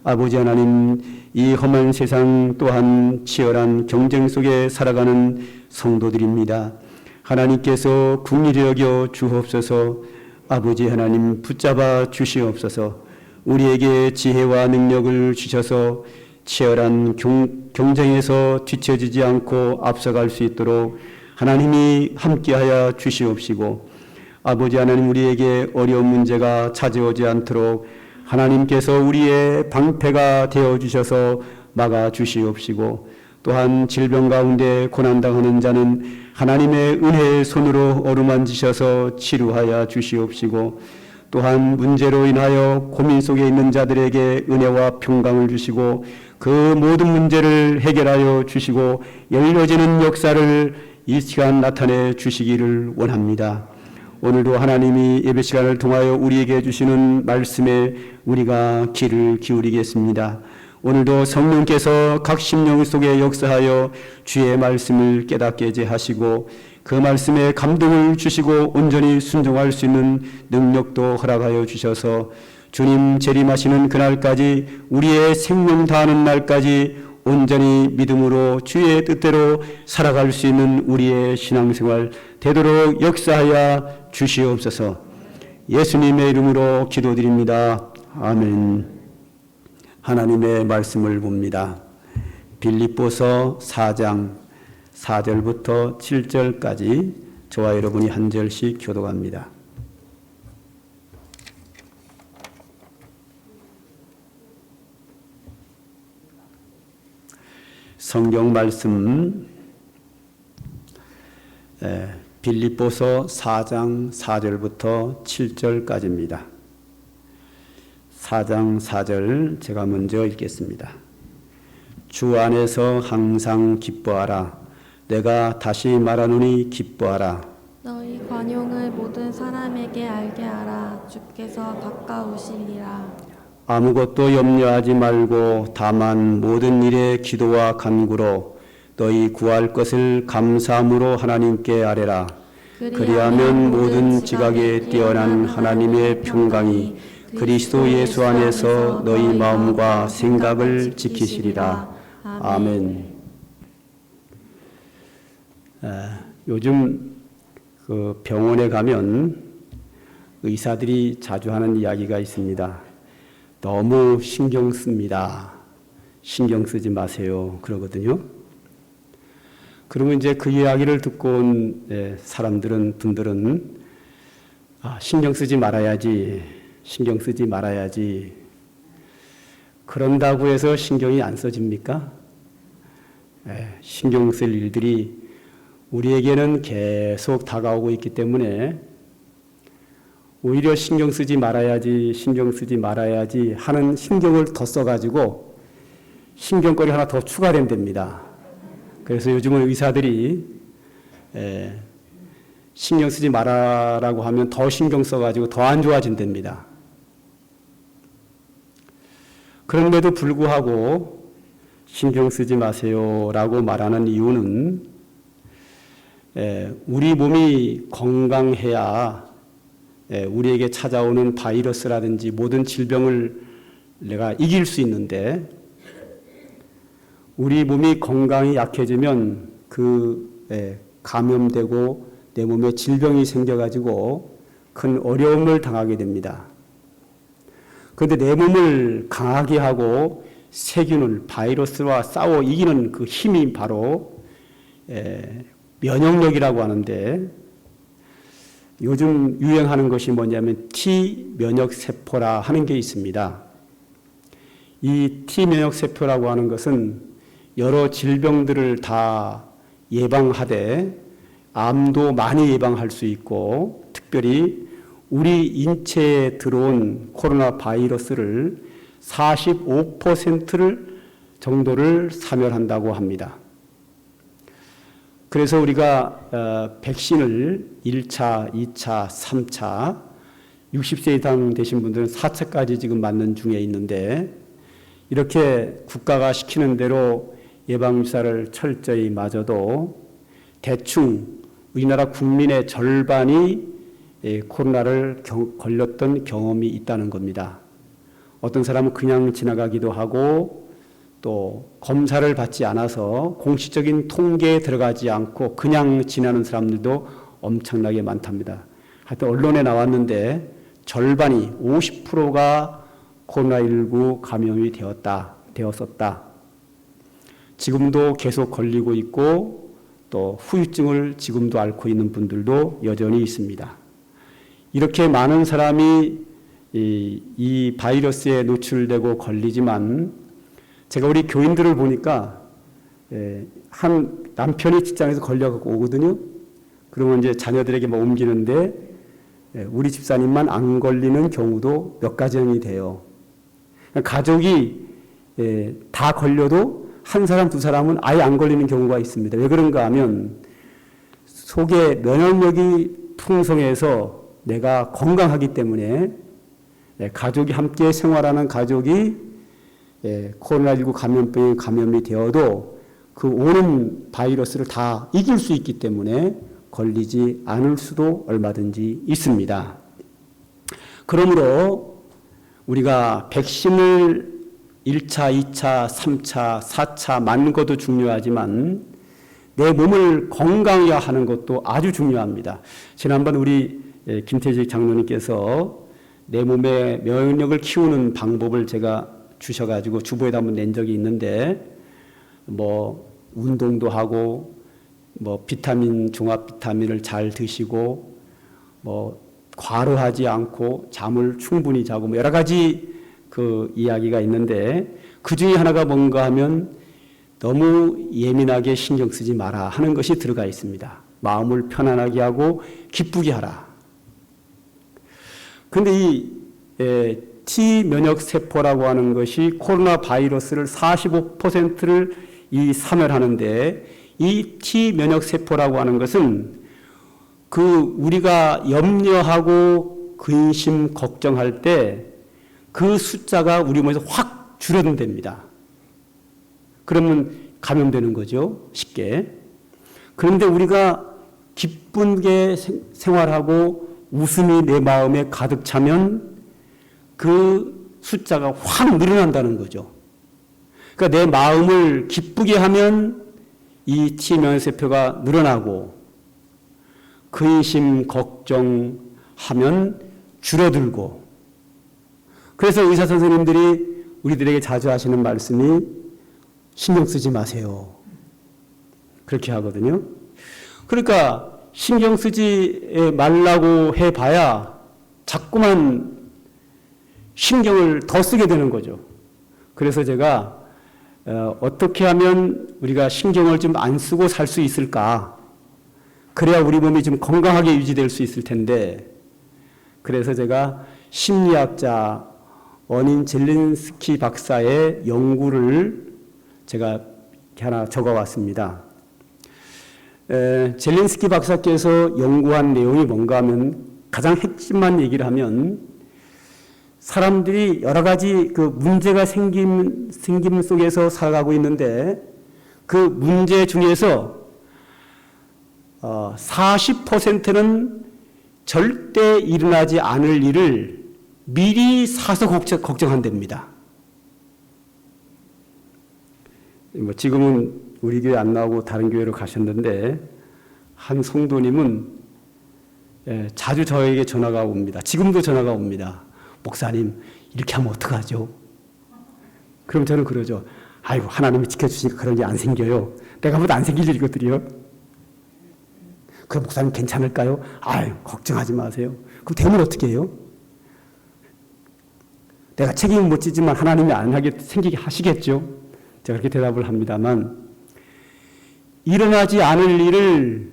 아버지 하나님, 이 험한 세상 또한 치열한 경쟁 속에 살아가는 성도들입니다. 하나님께서 긍휼히 여겨 주옵소서. 아버지 하나님, 붙잡아 주시옵소서. 우리에게 지혜와 능력을 주셔서 치열한 경쟁에서 뒤처지지 않고 앞서갈 수 있도록 하나님이 함께하여 주시옵시고, 아버지 하나님, 우리에게 어려운 문제가 찾아오지 않도록 하나님께서 우리의 방패가 되어주셔서 막아주시옵시고, 또한 질병 가운데 고난당하는 자는 하나님의 은혜의 손으로 어루만지셔서 치료하여 주시옵시고, 또한 문제로 인하여 고민 속에 있는 자들에게 은혜와 평강을 주시고 그 모든 문제를 해결하여 주시고 열려지는 역사를 이 시간 나타내 주시기를 원합니다. 오늘도 하나님이 예배 시간을 통하여 우리에게 주시는 말씀에 우리가 귀를 기울이겠습니다. 오늘도 성령께서 각 심령 속에 역사하여 주의 말씀을 깨닫게 하시고 그 말씀에 감동을 주시고 온전히 순종할 수 있는 능력도 허락하여 주셔서 주님 재림하시는 그날까지 우리의 생명 다하는 날까지 온전히 믿음으로 주의 뜻대로 살아갈 수 있는 우리의 신앙생활 되도록 역사하여 주시옵소서. 예수님의 이름으로 기도드립니다. 아멘. 하나님의 말씀을 봅니다. 빌립보서 4장 4절부터 7절까지 저와 여러분이 한 절씩 교독합니다. 성경 말씀 빌립보서 4장 4절부터 7절까지입니다. 4장 4절 제가 먼저 읽겠습니다. 주 안에서 항상 기뻐하라. 내가 다시 말하노니 기뻐하라. 너희 관용을 모든 사람에게 알게 하라. 주께서 가까우시니라. 아무것도 염려하지 말고 다만 모든 일에 기도와 간구로 너희 구할 것을 감사함으로 하나님께 아뢰라. 그리하면 모든 지각에 뛰어난 하나님의 평강이 그리스도 예수 안에서 너희 마음과 생각을 지키시리라. 아멘. 요즘 그 병원에 가면 의사들이 자주 하는 이야기가 있습니다. 너무 신경 씁니다. 신경 쓰지 마세요. 그러거든요. 그러면 이제 그 이야기를 듣고 온 분들은 신경 쓰지 말아야지. 신경 쓰지 말아야지. 그런다고 해서 신경이 안 써집니까? 신경 쓸 일들이 우리에게는 계속 다가오고 있기 때문에 오히려 신경 쓰지 말아야지 하는 신경을 더 써가지고 신경거리 하나 더 추가된답니다. 그래서 요즘은 의사들이 신경 쓰지 말아라고 하면 더 신경 써가지고 더 안 좋아진답니다. 그런데도 불구하고 신경 쓰지 마세요라고 말하는 이유는 우리 몸이 건강해야 우리에게 찾아오는 바이러스라든지 모든 질병을 내가 이길 수 있는데 우리 몸이 건강이 약해지면 감염되고 내 몸에 질병이 생겨가지고 큰 어려움을 당하게 됩니다. 그런데 내 몸을 강하게 하고 세균을 바이러스와 싸워 이기는 그 힘이 바로 면역력이라고 하는데, 요즘 유행하는 것이 뭐냐면 T 면역세포라 하는 게 있습니다. 이 T 면역세포라고 하는 것은 여러 질병들을 다 예방하되 암도 많이 예방할 수 있고, 특별히 우리 인체에 들어온 코로나 바이러스를 45%를 정도를 사멸한다고 합니다. 그래서 우리가 백신을 1차, 2차, 3차, 60세 이상 되신 분들은 4차까지 지금 맞는 중에 있는데, 이렇게 국가가 시키는 대로 예방주사를 철저히 맞아도 대충 우리나라 국민의 절반이 코로나를 걸렸던 경험이 있다는 겁니다. 어떤 사람은 그냥 지나가기도 하고, 또 검사를 받지 않아서 공식적인 통계에 들어가지 않고 그냥 지나는 사람들도 엄청나게 많답니다. 하여튼 언론에 나왔는데 절반이 50%가 코로나19 감염이 되었었다. 지금도 계속 걸리고 있고 또 후유증을 지금도 앓고 있는 분들도 여전히 있습니다. 이렇게 많은 사람이 이 바이러스에 노출되고 걸리지만, 제가 우리 교인들을 보니까 한 남편이 직장에서 걸려갖고 오거든요. 그러면 이제 자녀들에게 뭐 옮기는데 우리 집사님만 안 걸리는 경우도 몇 가정이 돼요. 가족이 다 걸려도 한 사람 두 사람은 아예 안 걸리는 경우가 있습니다. 왜 그런가 하면 속에 면역력이 풍성해서 내가 건강하기 때문에, 가족이 함께 생활하는 가족이 코로나19 감염병에 감염이 되어도 그 오는 바이러스를 다 이길 수 있기 때문에 걸리지 않을 수도 얼마든지 있습니다. 그러므로 우리가 백신을 1차, 2차, 3차, 4차 맞는 것도 중요하지만 내 몸을 건강하게 하는 것도 아주 중요합니다. 지난번 우리 김태식 장로님께서 내 몸의 면역력을 키우는 방법을 제가 주셔가지고 주보에다 한번 낸 적이 있는데, 뭐 운동도 하고, 뭐 비타민, 종합 비타민을 잘 드시고, 뭐 과로하지 않고 잠을 충분히 자고, 뭐 여러 가지 그 이야기가 있는데, 그 중에 하나가 뭔가 하면 너무 예민하게 신경 쓰지 마라 하는 것이 들어가 있습니다. 마음을 편안하게 하고 기쁘게 하라. 그런데 이 T 면역세포라고 하는 것이 코로나 바이러스를 45%를 사멸하는데, 이 T 면역세포라고 하는 것은 그 우리가 염려하고 근심, 걱정할 때 그 숫자가 우리 몸에서 확 줄어든답니다. 그러면 감염되는 거죠, 쉽게. 그런데 우리가 기쁘게 생활하고 웃음이 내 마음에 가득 차면 그 숫자가 확 늘어난다는 거죠. 그러니까 내 마음을 기쁘게 하면 이 T 면역세포가 늘어나고, 근심, 걱정하면 줄어들고. 그래서 의사 선생님들이 우리들에게 자주 하시는 말씀이 신경 쓰지 마세요. 그렇게 하거든요. 그러니까 신경 쓰지 말라고 해봐야 자꾸만 신경을 더 쓰게 되는 거죠. 그래서 제가 어떻게 하면 우리가 신경을 좀 안 쓰고 살 수 있을까? 그래야 우리 몸이 좀 건강하게 유지될 수 있을 텐데, 그래서 제가 심리학자 원인 젤린스키 박사의 연구를 제가 하나 적어왔습니다. 젤린스키 박사께서 연구한 내용이 뭔가 하면, 가장 핵심만 얘기를 하면, 사람들이 여러 가지 그 문제가 생김 속에서 살아가고 있는데, 그 문제 중에서 40%는 절대 일어나지 않을 일을 미리 사서 걱정한답니다. 뭐 지금은 우리 교회 안 나오고 다른 교회로 가셨는데, 한 성도님은 자주 저에게 전화가 옵니다. 지금도 전화가 옵니다. 목사님, 이렇게 하면 어떡하죠? 그럼 저는 그러죠. 아이고, 하나님이 지켜주시니까 그런 게 안 생겨요. 내가 보다 안 생길 일이거든요. 그럼 목사님 괜찮을까요? 아유, 걱정하지 마세요. 그럼 되면 어떻게 해요? 내가 책임은 못 지지만 하나님이 안 하게 생기게 하시겠죠? 제가 그렇게 대답을 합니다만, 일어나지 않을 일을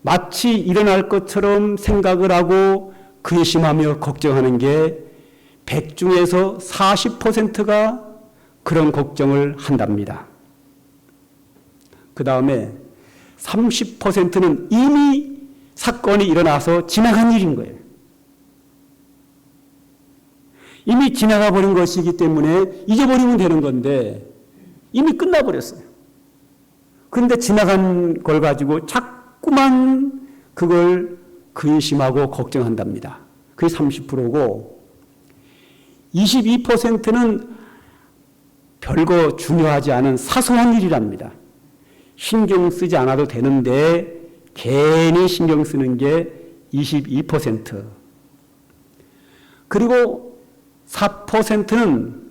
마치 일어날 것처럼 생각을 하고 근심하며 걱정하는 게 100 중에서 40%가 그런 걱정을 한답니다. 그 다음에 30%는 이미 사건이 일어나서 지나간 일인 거예요. 이미 지나가 버린 것이기 때문에 잊어버리면 되는 건데 이미 끝나버렸어요. 그런데 지나간 걸 가지고 자꾸만 그걸 근심하고 걱정한답니다. 그게 30%고 22%는 별거 중요하지 않은 사소한 일이랍니다. 신경 쓰지 않아도 되는데 괜히 신경 쓰는 게 22%. 그리고 4%는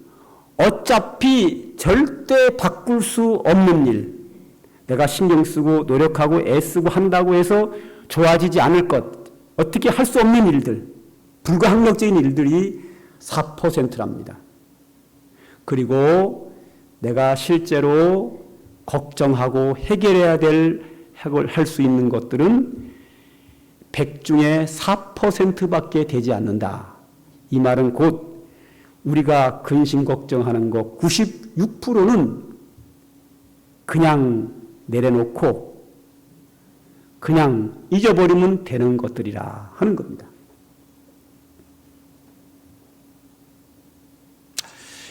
어차피 절대 바꿀 수 없는 일, 내가 신경 쓰고 노력하고 애쓰고 한다고 해서 좋아지지 않을 것, 어떻게 할 수 없는 일들, 불가항력적인 일들이 4%랍니다. 그리고 내가 실제로 걱정하고 해결해야 할 수 있는 것들은 100 중에 4%밖에 되지 않는다. 이 말은 곧 우리가 근심 걱정하는 것 96%는 그냥 내려놓고 그냥 잊어버리면 되는 것들이라 하는 겁니다.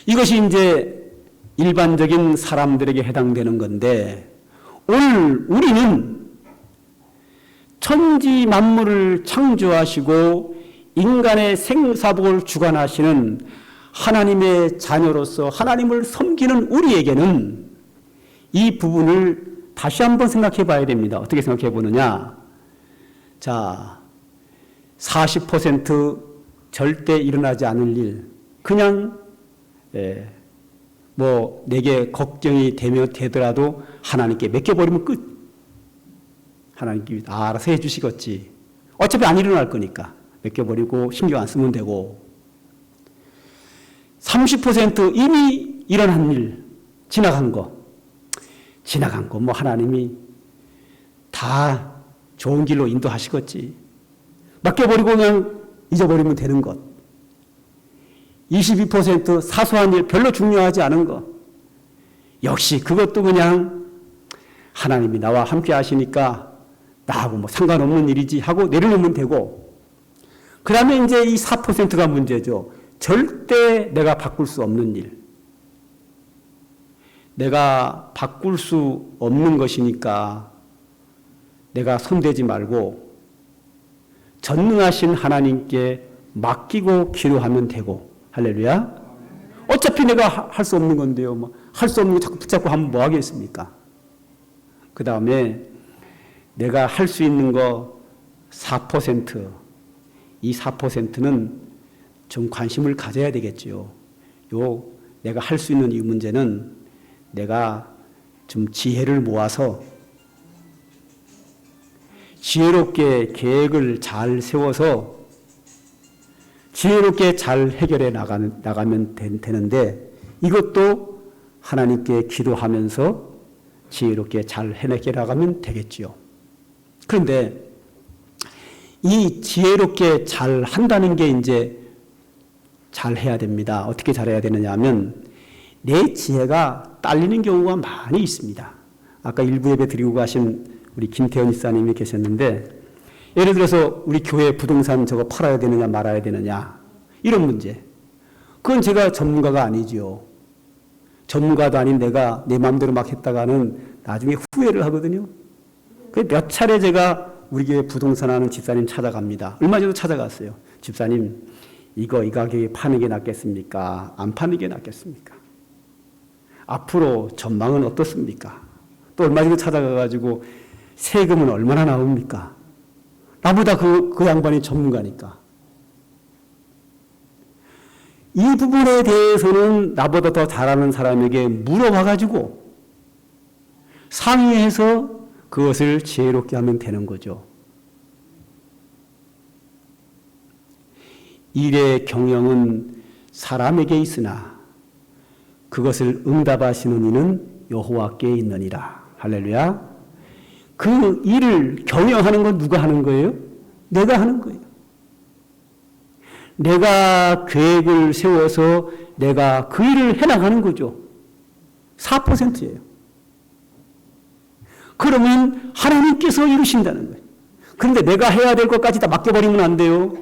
이것이 이제 일반적인 사람들에게 해당되는 건데, 오늘 우리는 천지 만물을 창조하시고 인간의 생사복을 주관하시는 하나님의 자녀로서 하나님을 섬기는 우리에게는 이 부분을 다시 한번 생각해 봐야 됩니다. 어떻게 생각해 보느냐? 자, 40% 절대 일어나지 않을 일, 그냥 내게 걱정이 되더라도 하나님께 맡겨버리면 끝. 하나님께 알아서 해주시겠지. 어차피 안 일어날 거니까 맡겨버리고 신경 안 쓰면 되고. 30% 이미 일어난 일, 지나간 거 뭐 하나님이 다 좋은 길로 인도하시겠지. 맡겨버리고 그냥 잊어버리면 되는 것. 22% 사소한 일, 별로 중요하지 않은 것. 역시 그것도 그냥 하나님이 나와 함께 하시니까 나하고 뭐 상관없는 일이지 하고 내려놓으면 되고. 그 다음에 이제 이 4%가 문제죠. 절대 내가 바꿀 수 없는 일. 내가 바꿀 수 없는 것이니까 내가 손대지 말고 전능하신 하나님께 맡기고 기도하면 되고. 할렐루야. 어차피 내가 할 수 없는 건데요. 뭐 할 수 없는 거 자꾸 붙잡고 하면 뭐 하겠습니까? 그 다음에 내가 할 수 있는 거 4%. 이 4%는 좀 관심을 가져야 되겠죠. 내가 할 수 있는 이 문제는 내가 좀 지혜를 모아서 지혜롭게 계획을 잘 세워서 지혜롭게 잘 해결해 나가면 되는데, 이것도 하나님께 기도하면서 지혜롭게 잘 해내게 나가면 되겠지요. 그런데 이 지혜롭게 잘 한다는 게 이제 잘 해야 됩니다. 어떻게 잘해야 되느냐 하면 내 지혜가 딸리는 경우가 많이 있습니다. 아까 일부 예배 드리고 가신 우리 김태현 이사님이 계셨는데, 예를 들어서 우리 교회 부동산 저거 팔아야 되느냐 말아야 되느냐 이런 문제. 그건 제가 전문가가 아니지요. 전문가도 아닌 내가 내 마음대로 막 했다가는 나중에 후회를 하거든요. 그 몇 차례 제가 우리 교회 부동산 하는 집사님 찾아갑니다. 얼마 전에도 찾아갔어요. 집사님, 이 가격에 파는 게 낫겠습니까? 안 파는 게 낫겠습니까? 앞으로 전망은 어떻습니까? 또 얼마 전에 찾아가가지고 세금은 얼마나 나옵니까? 나보다 그 양반이 전문가니까. 이 부분에 대해서는 나보다 더 잘하는 사람에게 물어봐가지고 상의해서 그것을 지혜롭게 하면 되는 거죠. 일의 경영은 사람에게 있으나 그것을 응답하시는 이는 여호와께 있느니라. 할렐루야. 그 일을 경영하는 건 누가 하는 거예요? 내가 하는 거예요. 내가 계획을 세워서 내가 그 일을 해나가는 거죠. 4%예요. 그러면 하나님께서 이루신다는 거예요. 그런데 내가 해야 될 것까지 다 맡겨버리면 안 돼요.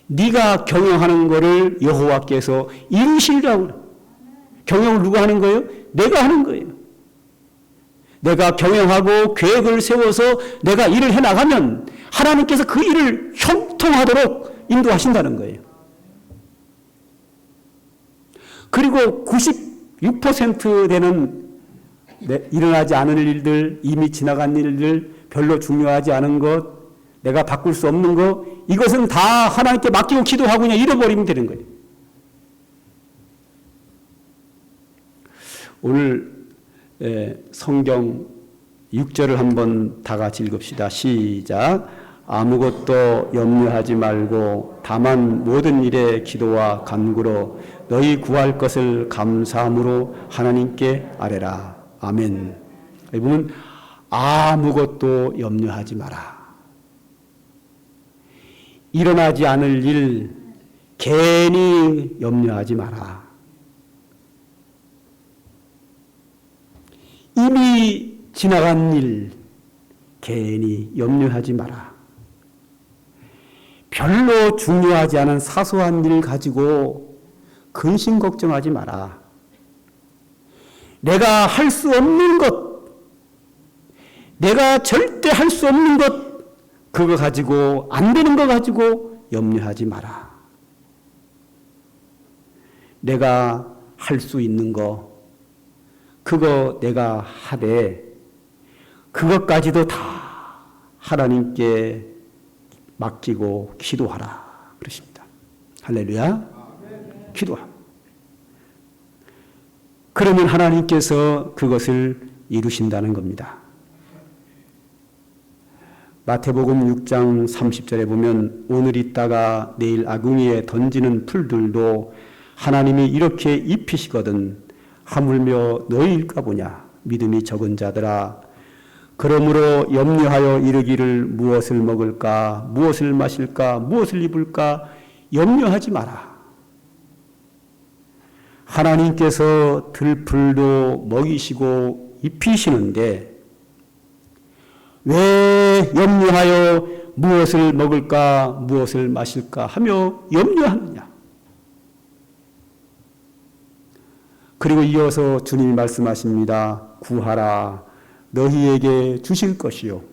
네가 경영하는 거를 여호와께서 이루시리라고 그래요. 경영을 누가 하는 거예요? 내가 하는 거예요. 내가 경영하고 계획을 세워서 내가 일을 해나가면 하나님께서 그 일을 형통하도록 인도하신다는 거예요. 그리고 96% 되는 일어나지 않은 일들, 이미 지나간 일들, 별로 중요하지 않은 것, 내가 바꿀 수 없는 것, 이것은 다 하나님께 맡기고 기도하고 그냥 잃어버리면 되는 거예요. 오늘 성경 6절을 한번 다 같이 읽읍시다. 시작. 아무것도 염려하지 말고 다만 모든 일에 기도와 간구로 너희 구할 것을 감사함으로 하나님께 아뢰라. 아멘. 여기 보면 아무것도 염려하지 마라. 일어나지 않을 일 괜히 염려하지 마라. 이미 지나간 일 괜히 염려하지 마라. 별로 중요하지 않은 사소한 일 가지고 근심 걱정하지 마라. 내가 할 수 없는 것, 내가 절대 할 수 없는 것, 그거 가지고 안 되는 거 가지고 염려하지 마라. 내가 할 수 있는 거, 그거 내가 하되 그것까지도 다 하나님께 맡기고 기도하라 그러십니다. 할렐루야. 기도하라. 그러면 하나님께서 그것을 이루신다는 겁니다. 마태복음 6장 30절에 보면 오늘 있다가 내일 아궁이에 던지는 풀들도 하나님이 이렇게 입히시거든 하물며 너희일까 보냐 믿음이 적은 자들아. 그러므로 염려하여 이르기를 무엇을 먹을까 무엇을 마실까 무엇을 입을까 염려하지 마라. 하나님께서 들풀도 먹이시고 입히시는데 왜 염려하여 무엇을 먹을까 무엇을 마실까 하며 염려하느냐. 그리고 이어서 주님이 말씀하십니다. 구하라 너희에게 주실 것이요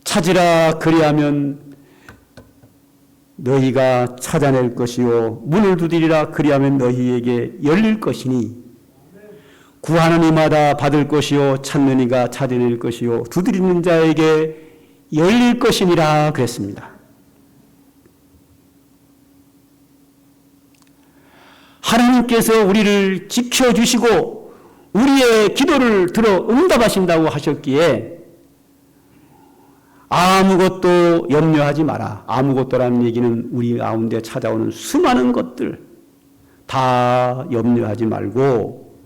찾으라 그리하면 너희가 찾아낼 것이요 문을 두드리라 그리하면 너희에게 열릴 것이니 구하는 이마다 받을 것이요 찾는 이가 찾아낼 것이요 두드리는 자에게 열릴 것이니라 그랬습니다. 하나님께서 우리를 지켜주시고 우리의 기도를 들어 응답하신다고 하셨기에 아무것도 염려하지 마라. 아무것도라는 얘기는 우리 가운데 찾아오는 수많은 것들 다 염려하지 말고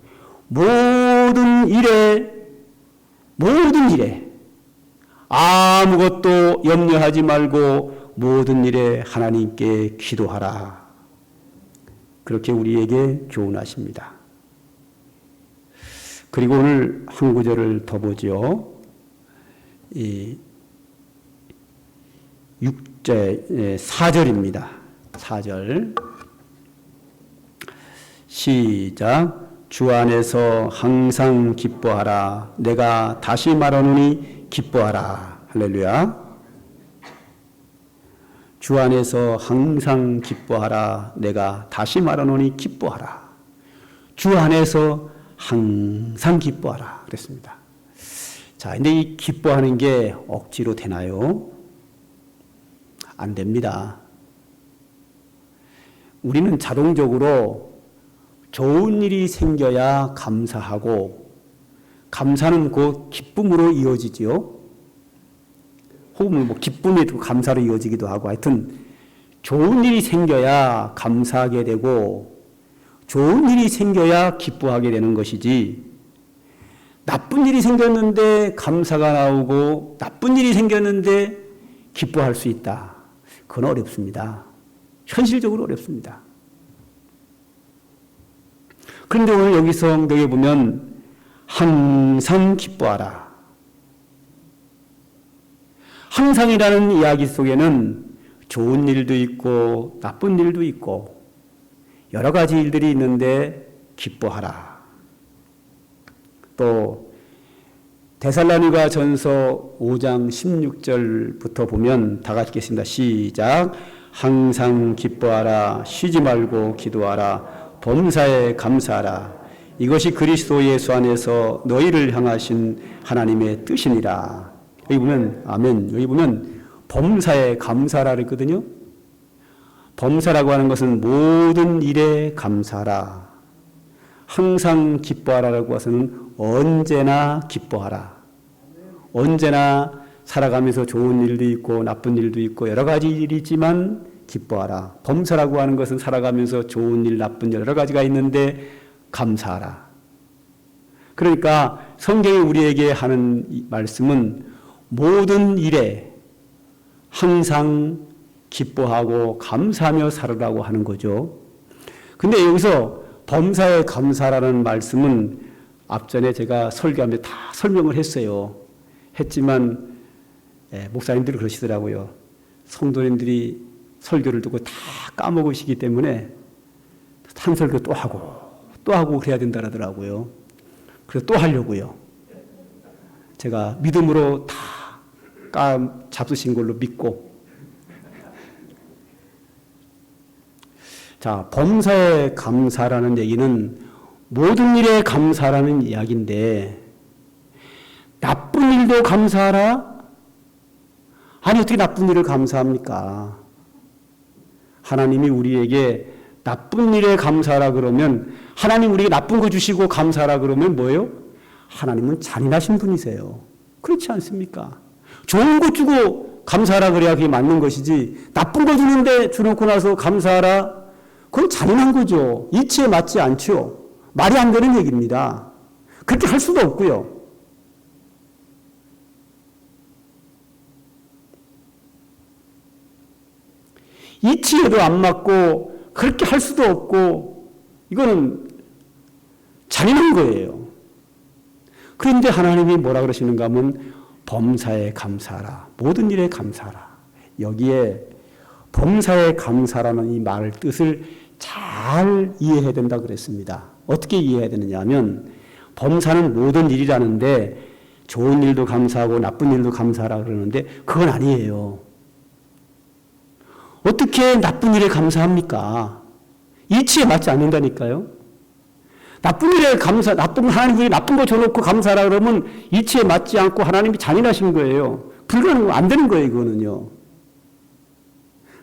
모든 일에 아무것도 염려하지 말고 모든 일에 하나님께 기도하라. 그렇게 우리에게 교훈하십니다. 그리고 오늘 한 구절을 더 보죠. 4절입니다. 4절 시작. 주 안에서 항상 기뻐하라. 내가 다시 말하노니 기뻐하라. 할렐루야. 주 안에서 항상 기뻐하라. 내가 다시 말하노니 기뻐하라. 주 안에서 항상 기뻐하라. 그랬습니다. 자, 근데 이 기뻐하는 게 억지로 되나요? 안 됩니다. 우리는 자동적으로 좋은 일이 생겨야 감사하고, 감사는 곧 기쁨으로 이어지지요. 혹은 뭐 기쁨이 또 감사로 이어지기도 하고, 하여튼 좋은 일이 생겨야 감사하게 되고, 좋은 일이 생겨야 기뻐하게 되는 것이지, 나쁜 일이 생겼는데 감사가 나오고, 나쁜 일이 생겼는데 기뻐할 수 있다. 그건 어렵습니다. 현실적으로 어렵습니다. 그런데 오늘 여기 성경에 보면 항상 기뻐하라. 항상이라는 이야기 속에는 좋은 일도 있고 나쁜 일도 있고 여러 가지 일들이 있는데 기뻐하라. 또 데살로니가 전서 5장 16절부터 보면 다 같이 읽겠습니다. 시작. 항상 기뻐하라. 쉬지 말고 기도하라. 범사에 감사하라. 이것이 그리스도 예수 안에서 너희를 향하신 하나님의 뜻이니라. 여기 보면 아멘. 여기 보면 범사에 감사하라 그랬거든요. 범사라고 하는 것은 모든 일에 감사하라. 항상 기뻐하라라고 해서는 언제나 기뻐하라. 언제나 살아가면서 좋은 일도 있고 나쁜 일도 있고 여러 가지 일이 있지만 기뻐하라. 범사라고 하는 것은 살아가면서 좋은 일, 나쁜 일 여러 가지가 있는데 감사하라. 그러니까 성경이 우리에게 하는 이 말씀은 모든 일에 항상 기뻐하고 감사하며 살으라고 하는 거죠. 근데 여기서 범사에 감사라는 말씀은 앞전에 제가 설교하면서 다 설명을 했지만 목사님들이 그러시더라고요. 성도님들이 설교를 듣고 다 까먹으시기 때문에 한 설교 또 하고 그래야 된다 하더라고요. 그래서 또 하려고요. 제가 믿음으로 다 잡수신 걸로 믿고. 자, 범사에 감사라는 얘기는 모든 일에 감사라는 이야기인데 나쁜 일도 감사하라? 아니 어떻게 나쁜 일을 감사합니까? 하나님이 우리에게 나쁜 일에 감사하라 그러면 하나님 우리에게 나쁜 거 주시고 감사하라 그러면 뭐예요? 하나님은 잔인하신 분이세요. 그렇지 않습니까? 좋은 거 주고 감사하라 그래야 그게 맞는 것이지 나쁜 거 주는데 주놓고 나서 감사하라? 그건 잔인한 거죠. 이치에 맞지 않죠. 말이 안 되는 얘기입니다. 그렇게 할 수도 없고요. 이치에도 안 맞고 그렇게 할 수도 없고 이거는 잔인한 거예요. 그런데 하나님이 뭐라 그러시는가 하면 범사에 감사하라. 모든 일에 감사하라. 여기에 범사에 감사라는 이 말 뜻을 잘 이해해야 된다 그랬습니다. 어떻게 이해해야 되느냐 하면 범사는 모든 일이라는데 좋은 일도 감사하고 나쁜 일도 감사하라 그러는데 그건 아니에요. 어떻게 나쁜 일에 감사합니까? 이치에 맞지 않는다니까요. 나쁜 일에 하나님이 나쁜 거 줘놓고 감사하라 그러면 이치에 맞지 않고 하나님이 잔인하신 거예요. 안 되는 거예요, 이거는요.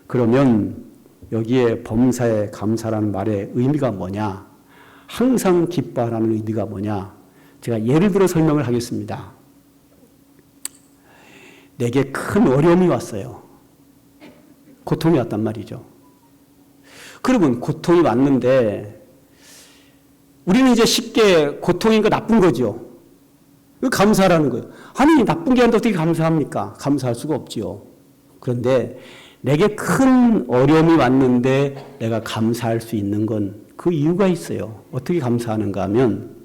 그러면 여기에 범사에 감사라는 말의 의미가 뭐냐? 항상 기뻐하라는 의미가 뭐냐? 제가 예를 들어 설명을 하겠습니다. 내게 큰 어려움이 왔어요. 고통이 왔단 말이죠. 그러면 고통이 왔는데 우리는 이제 쉽게 고통인 거 나쁜 거죠. 감사하라는 거예요. 아니 나쁜 게 아닌데 어떻게 감사합니까? 감사할 수가 없지요. 그런데 내게 큰 어려움이 왔는데 내가 감사할 수 있는 건 그 이유가 있어요. 어떻게 감사하는가 하면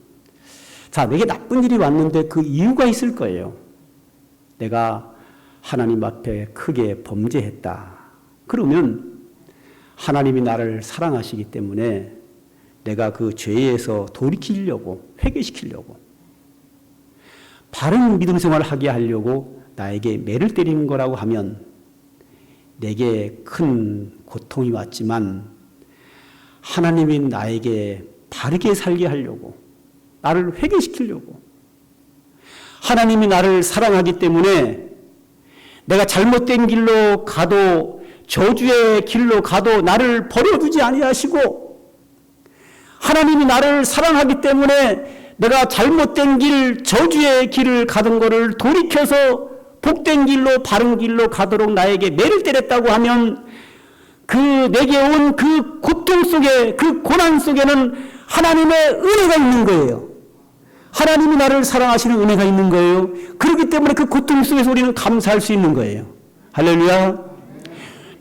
자, 내게 나쁜 일이 왔는데 그 이유가 있을 거예요. 내가 하나님 앞에 크게 범죄했다. 그러면 하나님이 나를 사랑하시기 때문에 내가 그 죄에서 돌이키려고, 회개시키려고, 바른 믿음 생활을 하게 하려고 나에게 매를 때리는 거라고 하면 내게 큰 고통이 왔지만 하나님이 나에게 바르게 살게 하려고, 나를 회개시키려고, 하나님이 나를 사랑하기 때문에 내가 잘못된 길로 가도 저주의 길로 가도 나를 버려두지 아니하시고 하나님이 나를 사랑하기 때문에 내가 잘못된 길 저주의 길을 가던 것을 돌이켜서 복된 길로 바른 길로 가도록 나에게 매를 때렸다고 하면 그 내게 온 그 고통 속에 그 고난 속에는 하나님의 은혜가 있는 거예요. 하나님이 나를 사랑하시는 은혜가 있는 거예요. 그렇기 때문에 그 고통 속에서 우리는 감사할 수 있는 거예요. 할렐루야.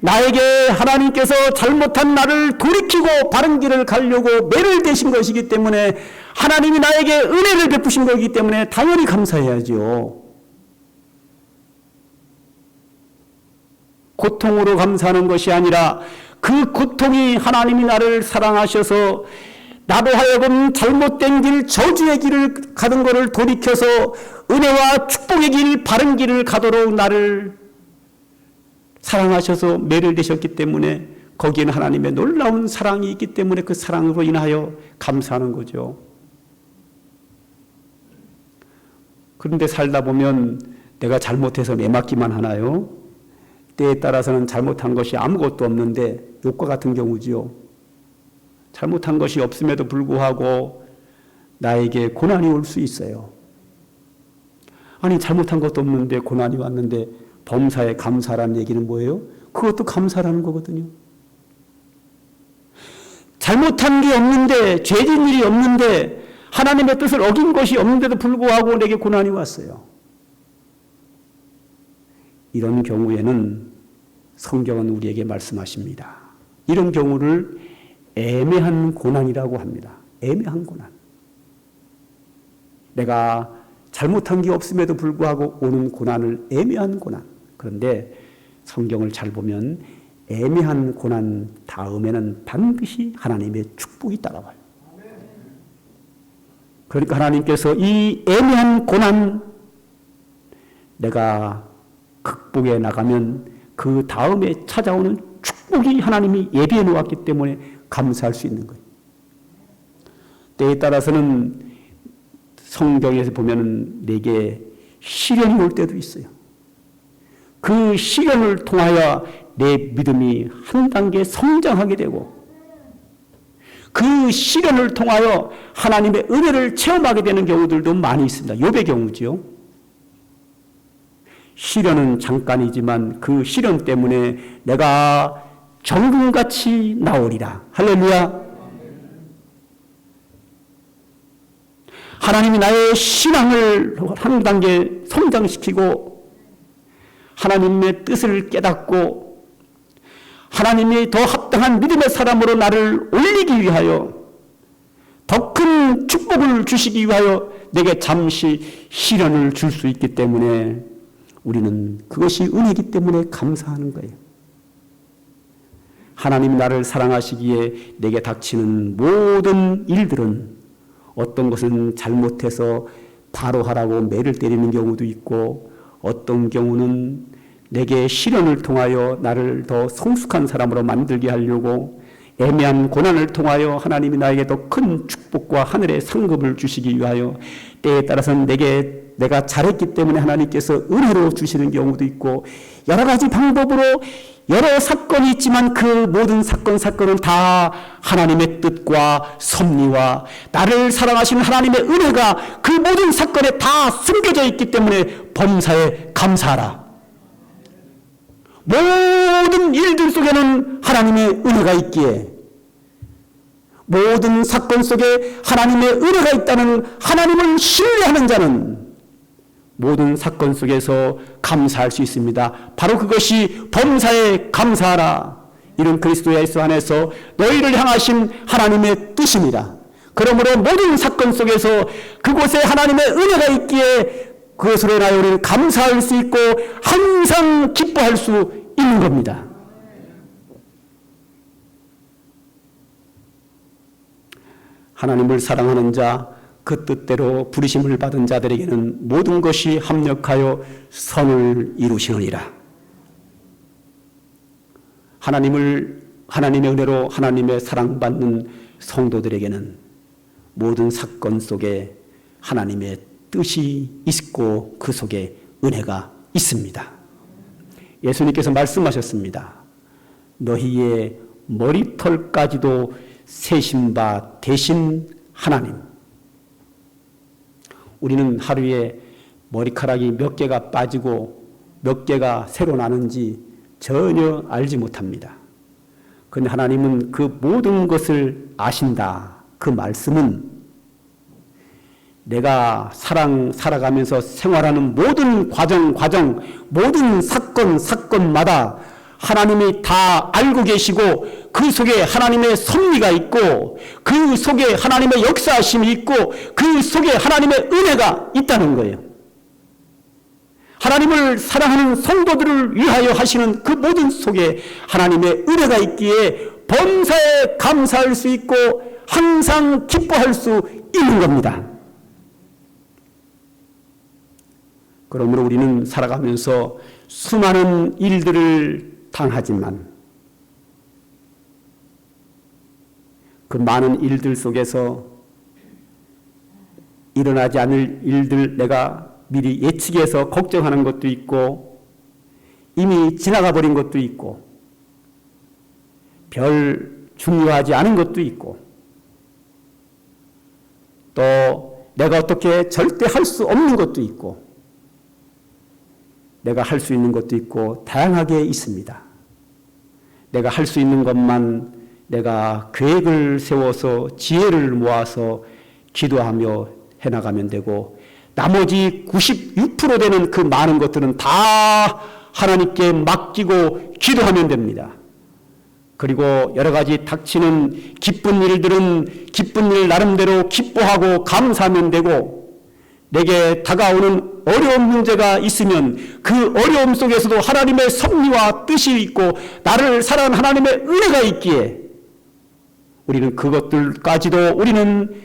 나에게 하나님께서 잘못한 나를 돌이키고 바른 길을 가려고 매를 대신 것이기 때문에 하나님이 나에게 은혜를 베푸신 거기 때문에 당연히 감사해야죠. 고통으로 감사하는 것이 아니라 그 고통이 하나님이 나를 사랑하셔서 나도 하여금 잘못된 길 저주의 길을 가던 것을 돌이켜서 은혜와 축복의 길 바른 길을 가도록 나를 사랑하셔서 매를 대셨기 때문에 거기에는 하나님의 놀라운 사랑이 있기 때문에 그 사랑으로 인하여 감사하는 거죠. 그런데 살다 보면 내가 잘못해서 매맞기만 하나요? 때에 따라서는 잘못한 것이 아무것도 없는데 욕과 같은 경우지요. 잘못한 것이 없음에도 불구하고 나에게 고난이 올 수 있어요. 아니 잘못한 것도 없는데 고난이 왔는데 범사에 감사라는 얘기는 뭐예요? 그것도 감사라는 거거든요. 잘못한 게 없는데 죄진 일이 없는데 하나님의 뜻을 어긴 것이 없는데도 불구하고 내게 고난이 왔어요. 이런 경우에는 성경은 우리에게 말씀하십니다. 이런 경우를 애매한 고난이라고 합니다. 애매한 고난. 내가 잘못한 게 없음에도 불구하고 오는 고난을 애매한 고난. 그런데 성경을 잘 보면 애매한 고난 다음에는 반드시 하나님의 축복이 따라와요. 그러니까 하나님께서 이 애매한 고난 내가 극복해 나가면 그 다음에 찾아오는 축복이 하나님이 예비해 놓았기 때문에 감사할 수 있는 거예요. 때에 따라서는 성경에서 보면 내게 시련이 올 때도 있어요. 그 시련을 통하여 내 믿음이 한 단계 성장하게 되고 그 시련을 통하여 하나님의 은혜를 체험하게 되는 경우들도 많이 있습니다. 욥의 경우지요. 시련은 잠깐이지만 그 시련 때문에 내가 정금같이 나오리라. 할렐루야. 하나님이 나의 신앙을 한 단계 성장시키고 하나님의 뜻을 깨닫고 하나님이 더 합당한 믿음의 사람으로 나를 올리기 위하여 더 큰 축복을 주시기 위하여 내게 잠시 시련을 줄 수 있기 때문에 우리는 그것이 은혜이기 때문에 감사하는 거예요. 하나님이 나를 사랑하시기에 내게 닥치는 모든 일들은 어떤 것은 잘못해서 바로 하라고 매를 때리는 경우도 있고 어떤 경우는 내게 시련을 통하여 나를 더 성숙한 사람으로 만들게 하려고 애매한 고난을 통하여 하나님이 나에게 더 큰 축복과 하늘의 상급을 주시기 위하여 때에 따라서는 내가 잘했기 때문에 하나님께서 은혜로 주시는 경우도 있고 여러 가지 방법으로 여러 사건이 있지만 그 모든 사건은 다 하나님의 뜻과 섭리와 나를 사랑하시는 하나님의 은혜가 그 모든 사건에 다 숨겨져 있기 때문에 범사에 감사하라. 모든 일들 속에는 하나님의 은혜가 있기에 모든 사건 속에 하나님의 은혜가 있다는 하나님을 신뢰하는 자는 모든 사건 속에서 감사할 수 있습니다. 바로 그것이 범사에 감사하라. 이런 그리스도 예수 안에서 너희를 향하신 하나님의 뜻입니다. 그러므로 모든 사건 속에서 그곳에 하나님의 은혜가 있기에 그것으로 인하여 우리는 감사할 수 있고 항상 기뻐할 수 있는 겁니다. 하나님을 사랑하는 자, 그 뜻대로 부르심을 받은 자들에게는 모든 것이 합력하여 선을 이루시느니라. 하나님의 은혜로 하나님의 사랑받는 성도들에게는 모든 사건 속에 하나님의 뜻이 있고 그 속에 은혜가 있습니다. 예수님께서 말씀하셨습니다. 너희의 머리털까지도 세신 바 되신 하나님. 우리는 하루에 머리카락이 몇 개가 빠지고 몇 개가 새로 나는지 전혀 알지 못합니다. 그런데 하나님은 그 모든 것을 아신다. 그 말씀은 내가 살아가면서 생활하는 모든 과정, 모든 사건마다 하나님이 다 알고 계시고 그 속에 하나님의 섭리가 있고 그 속에 하나님의 역사하심이 있고 그 속에 하나님의 은혜가 있다는 거예요. 하나님을 사랑하는 성도들을 위하여 하시는 그 모든 속에 하나님의 은혜가 있기에 범사에 감사할 수 있고 항상 기뻐할 수 있는 겁니다. 그러므로 우리는 살아가면서 수많은 일들을 당하지만 그 많은 일들 속에서 일어나지 않을 일들 내가 미리 예측해서 걱정하는 것도 있고 이미 지나가 버린 것도 있고 별 중요하지 않은 것도 있고 또 내가 어떻게 절대 할 수 없는 것도 있고 내가 할 수 있는 것도 있고 다양하게 있습니다. 내가 할 수 있는 것만 내가 계획을 세워서 지혜를 모아서 기도하며 해나가면 되고 나머지 96% 되는 그 많은 것들은 다 하나님께 맡기고 기도하면 됩니다. 그리고 여러 가지 닥치는 기쁜 일들은 기쁜 일 나름대로 기뻐하고 감사하면 되고 내게 다가오는 어려운 문제가 있으면 그 어려움 속에서도 하나님의 섭리와 뜻이 있고 나를 사랑하는 하나님의 은혜가 있기에 우리는 그것들까지도 우리는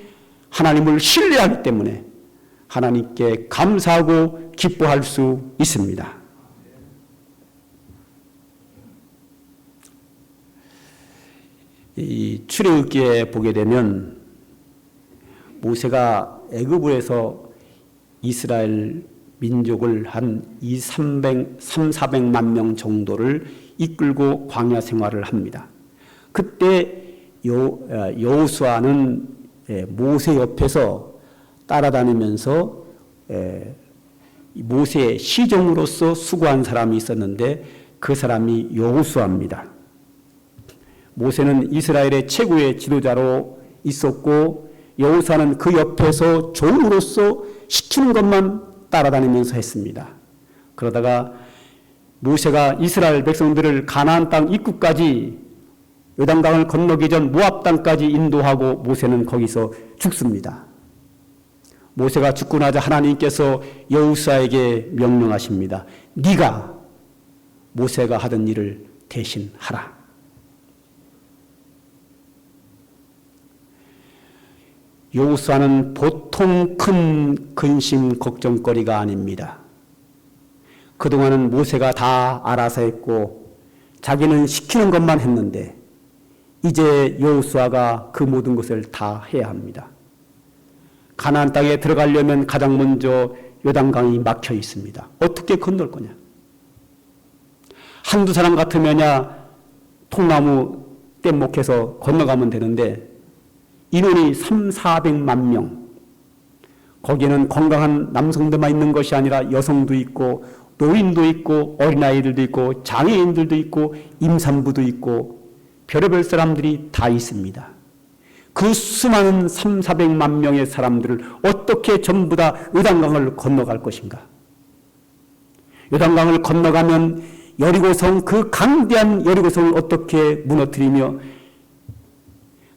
하나님을 신뢰하기 때문에 하나님께 감사하고 기뻐할 수 있습니다. 이 출애굽기에 보게 되면 모세가 애굽에서 이스라엘 민족을 한 300~400만 명 정도를 이끌고 광야 생활을 합니다. 그때 여호수아는 모세 옆에서 따라다니면서 모세의 시종으로서 수고한 사람이 있었는데 그 사람이 여호수아입니다. 모세는 이스라엘의 최고의 지도자로 있었고 여호수아는 그 옆에서 종으로서 시키는 것만 따라다니면서 했습니다. 그러다가 모세가 이스라엘 백성들을 가나안 땅 입구까지 요단강을 건너기 전 모압 땅까지 인도하고 모세는 거기서 죽습니다. 모세가 죽고 나자 하나님께서 여호수아에게 명령하십니다. 네가 모세가 하던 일을 대신 하라. 여호수아는 보통 큰 근심 걱정거리가 아닙니다. 그동안은 모세가 다 알아서 했고 자기는 시키는 것만 했는데 이제 여호수아가 그 모든 것을 다 해야 합니다. 가나안 땅에 들어가려면 가장 먼저 요단강이 막혀 있습니다. 어떻게 건널 거냐? 한두 사람 같으면야 통나무 뗏목해서 건너가면 되는데 인원이 300~400만 명. 거기에는 건강한 남성들만 있는 것이 아니라 여성도 있고 노인도 있고 어린아이들도 있고 장애인들도 있고 임산부도 있고 별의별 사람들이 다 있습니다. 그 수많은 300~400만 명의 사람들을 어떻게 전부 다 요단강을 건너갈 것인가? 요단강을 건너가면 여리고성, 그 강대한 여리고성을 어떻게 무너뜨리며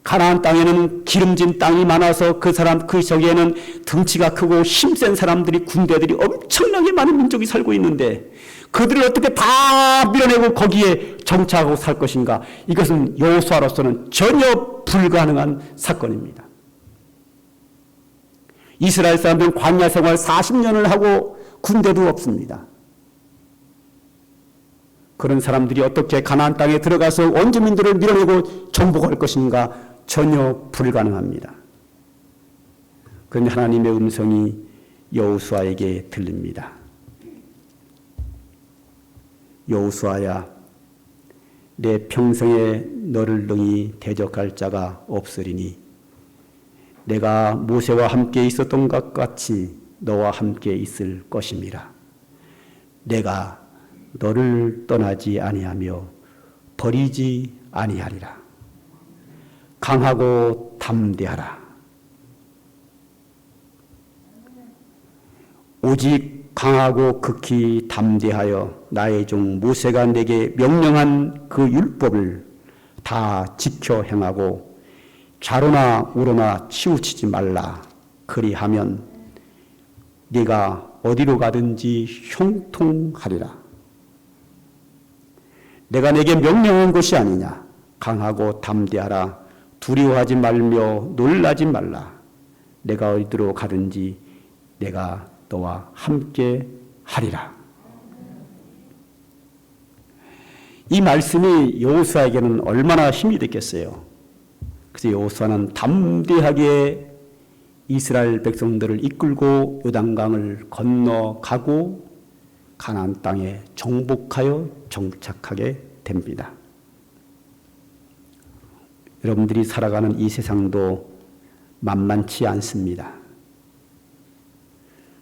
가나안 땅에는 기름진 땅이 많아서 그 저기에는 덩치가 크고 힘센 사람들이 군대들이 엄청나게 많은 민족이 살고 있는데 그들을 어떻게 다 밀어내고 거기에 정착하고 살 것인가? 이것은 여호수아로서는 전혀 불가능한 사건입니다. 이스라엘 사람들은 광야 생활 40년을 하고 군대도 없습니다. 그런 사람들이 어떻게 가나안 땅에 들어가서 원주민들을 밀어내고 정복할 것인가? 전혀 불가능합니다. 그런데 하나님의 음성이 여호수아에게 들립니다. 여호수아야, 내 평생에 너를 능히 대적할 자가 없으리니 내가 모세와 함께 있었던 것 같이 너와 함께 있을 것임이라. 내가 너를 떠나지 아니하며 버리지 아니하리라. 강하고 담대하라. 오직 강하고 극히 담대하여 나의 종 모세가 내게 명령한 그 율법을 다 지켜 행하고 좌로나 우로나 치우치지 말라. 그리하면 네가 어디로 가든지 형통하리라. 내가 내게 명령한 것이 아니냐. 강하고 담대하라. 두려워하지 말며 놀라지 말라. 내가 어디로 가든지 내가 너와 함께 하리라. 이 말씀이 여호수아에게는 얼마나 힘이 됐겠어요. 그래서 여호수아는 담대하게 이스라엘 백성들을 이끌고 요단강을 건너가고 가나안 땅에 정복하여 정착하게 됩니다. 여러분들이 살아가는 이 세상도 만만치 않습니다.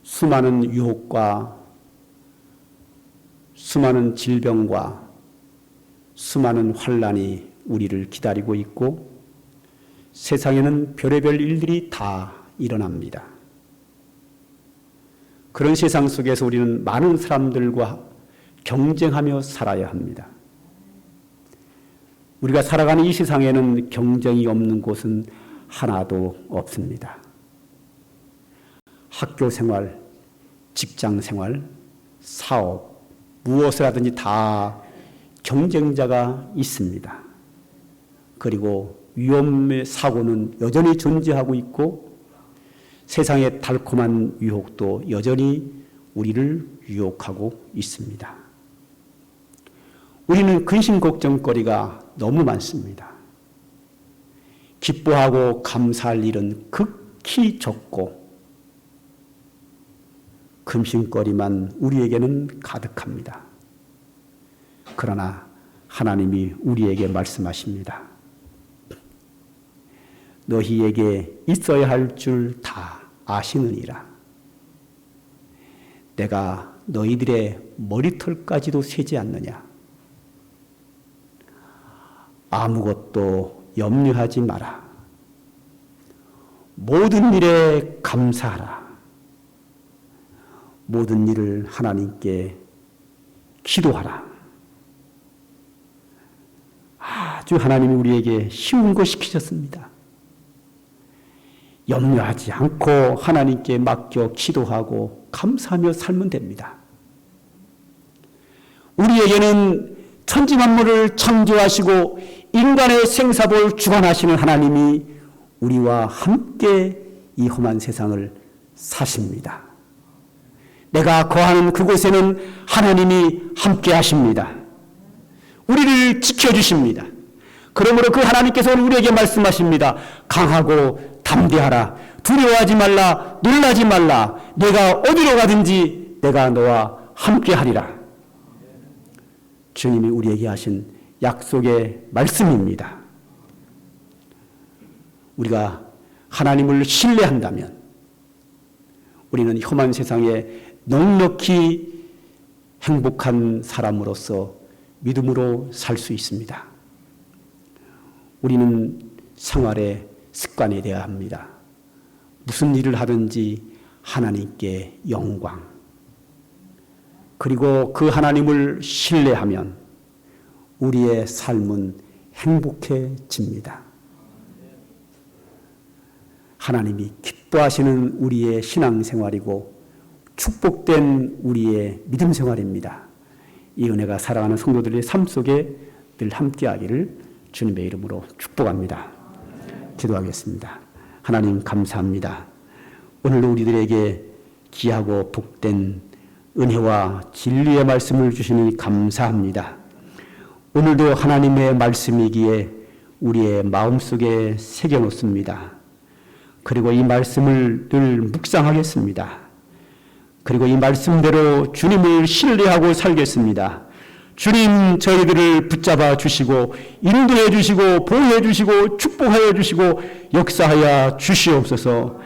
수많은 유혹과 수많은 질병과 수많은 환난이 우리를 기다리고 있고 세상에는 별의별 일들이 다 일어납니다. 그런 세상 속에서 우리는 많은 사람들과 경쟁하며 살아야 합니다. 우리가 살아가는 이 세상에는 경쟁이 없는 곳은 하나도 없습니다. 학교 생활, 직장 생활, 사업, 무엇을 하든지 다 경쟁자가 있습니다. 그리고 위험의 사고는 여전히 존재하고 있고 세상의 달콤한 유혹도 여전히 우리를 유혹하고 있습니다. 우리는 근심 걱정거리가 너무 많습니다. 기뻐하고 감사할 일은 극히 적고 근심거리만 우리에게는 가득합니다. 그러나 하나님이 우리에게 말씀하십니다. 너희에게 있어야 할 줄 다 아시느니라. 내가 너희들의 머리털까지도 세지 않느냐. 아무것도 염려하지 마라. 모든 일에 감사하라. 모든 일을 하나님께 기도하라. 아주 하나님이 우리에게 쉬운 거 시키셨습니다. 염려하지 않고 하나님께 맡겨 기도하고 감사하며 살면 됩니다. 우리에게는 천지 만물을 창조하시고 인간의 생사를 주관하시는 하나님이 우리와 함께 이 험한 세상을 사십니다. 내가 거하는 그곳에는 하나님이 함께 하십니다. 우리를 지켜주십니다. 그러므로 그 하나님께서 우리에게 말씀하십니다. 강하고 담대하라. 두려워하지 말라. 놀라지 말라. 내가 어디로 가든지 내가 너와 함께 하리라. 주님이 우리에게 하신 약속의 말씀입니다. 우리가 하나님을 신뢰한다면 우리는 험한 세상에 넉넉히 행복한 사람으로서 믿음으로 살 수 있습니다. 우리는 생활의 습관이 되어야 합니다. 무슨 일을 하든지 하나님께 영광, 그리고 그 하나님을 신뢰하면 우리의 삶은 행복해집니다. 하나님이 기뻐하시는 우리의 신앙생활이고 축복된 우리의 믿음생활입니다. 이 은혜가 사랑하는 성도들의 삶 속에 늘 함께하기를 주님의 이름으로 축복합니다. 기도하겠습니다. 하나님 감사합니다. 오늘도 우리들에게 귀하고 복된 은혜와 진리의 말씀을 주시니 감사합니다. 오늘도 하나님의 말씀이기에 우리의 마음속에 새겨놓습니다. 그리고 이 말씀을 늘 묵상하겠습니다. 그리고 이 말씀대로 주님을 신뢰하고 살겠습니다. 주님 저희들을 붙잡아 주시고 인도해 주시고 보호해 주시고 축복하여 주시고 역사하여 주시옵소서.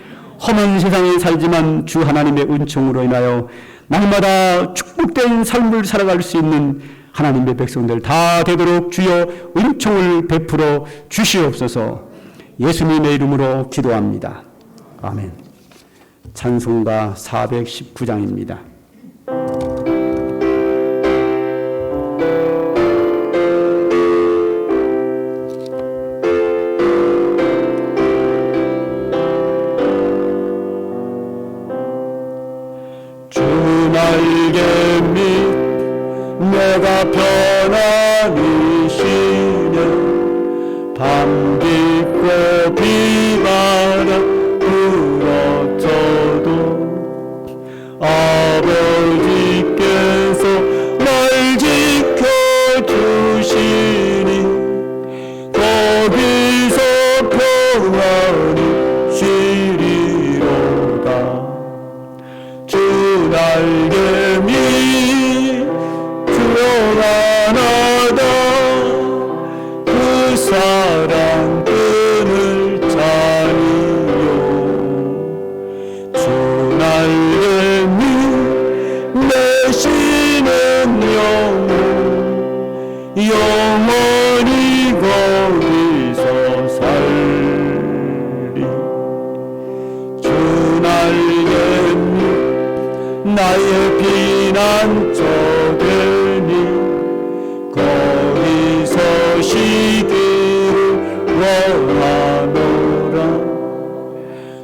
험한 세상에 살지만 주 하나님의 은총으로 인하여 날마다 축복된 삶을 살아갈 수 있는 하나님의 백성들 다 되도록 주여 은총을 베풀어 주시옵소서. 예수님의 이름으로 기도합니다. 아멘. 찬송가 419장입니다. 주 날개 밑 내가 편안히 쉬며 밤 깊고 비바람 불어쳐도 아버지께서 날 지켜주시니 거기서 평안히 쉬리로다. 주 날개 밑 평안하다. 그 사랑 끈을 짜니요. 주 날개 밑 내쉬는 영혼 영원히 거기서 살리. 주 날개 밑 나의 피난처되니 거기서 쉬기를 원하노라.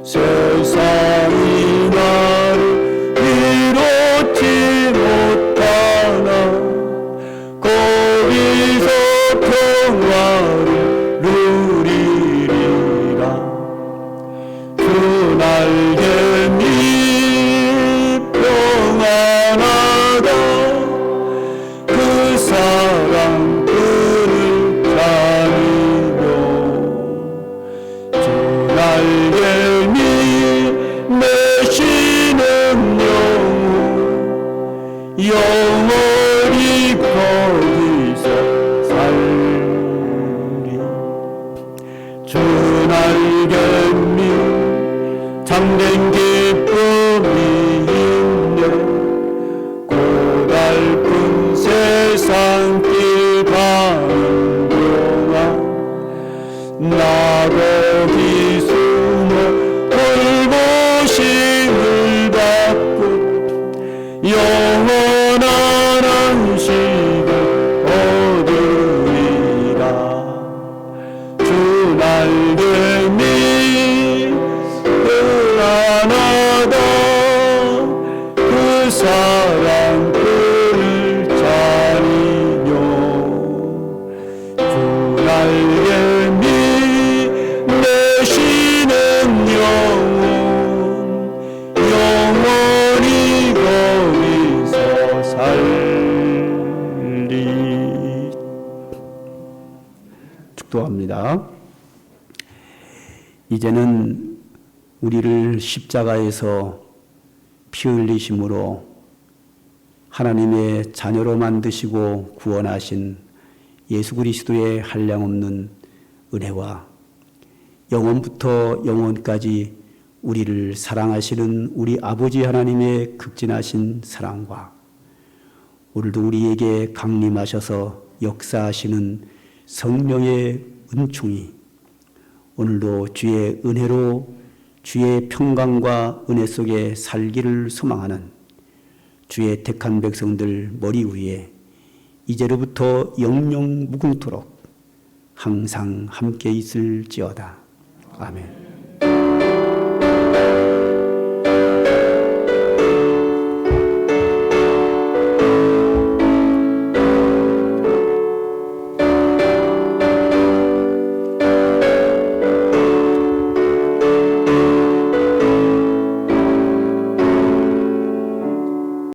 세상이 나를 이롭지 못하나 거기서 평화를 누리리라. 주 날개 밑 평안하다. 그 사랑 끈을 짜니요. 주 날개 밑 내쉬는 영혼 영원히 거기서 살리. 주 날개 밑 참된 기쁨이 있네. 고달픈 세상 길 가는 동안 나 거기 숨어 돌보심을 받고 영원한 안식을 얻으리라. 주 날개 밑 평안하다. 그 사랑 끈을 짜니요. 주 날개 밑 내쉬는 영혼 영원히 거기서 살리. 축도합니다. 이제는 우리를 십자가에서 피 흘리심으로 하나님의 자녀로 만드시고 구원하신 예수 그리스도의 한량없는 은혜와 영원부터 영원까지 우리를 사랑하시는 우리 아버지 하나님의 극진하신 사랑과 오늘도 우리에게 강림하셔서 역사하시는 성령의 은총이 오늘도 주의 은혜로 주의 평강과 은혜 속에 살기를 소망하는 주의 택한 백성들 머리 위에 이제로부터 영영 무궁토록 항상 함께 있을지어다. 아멘.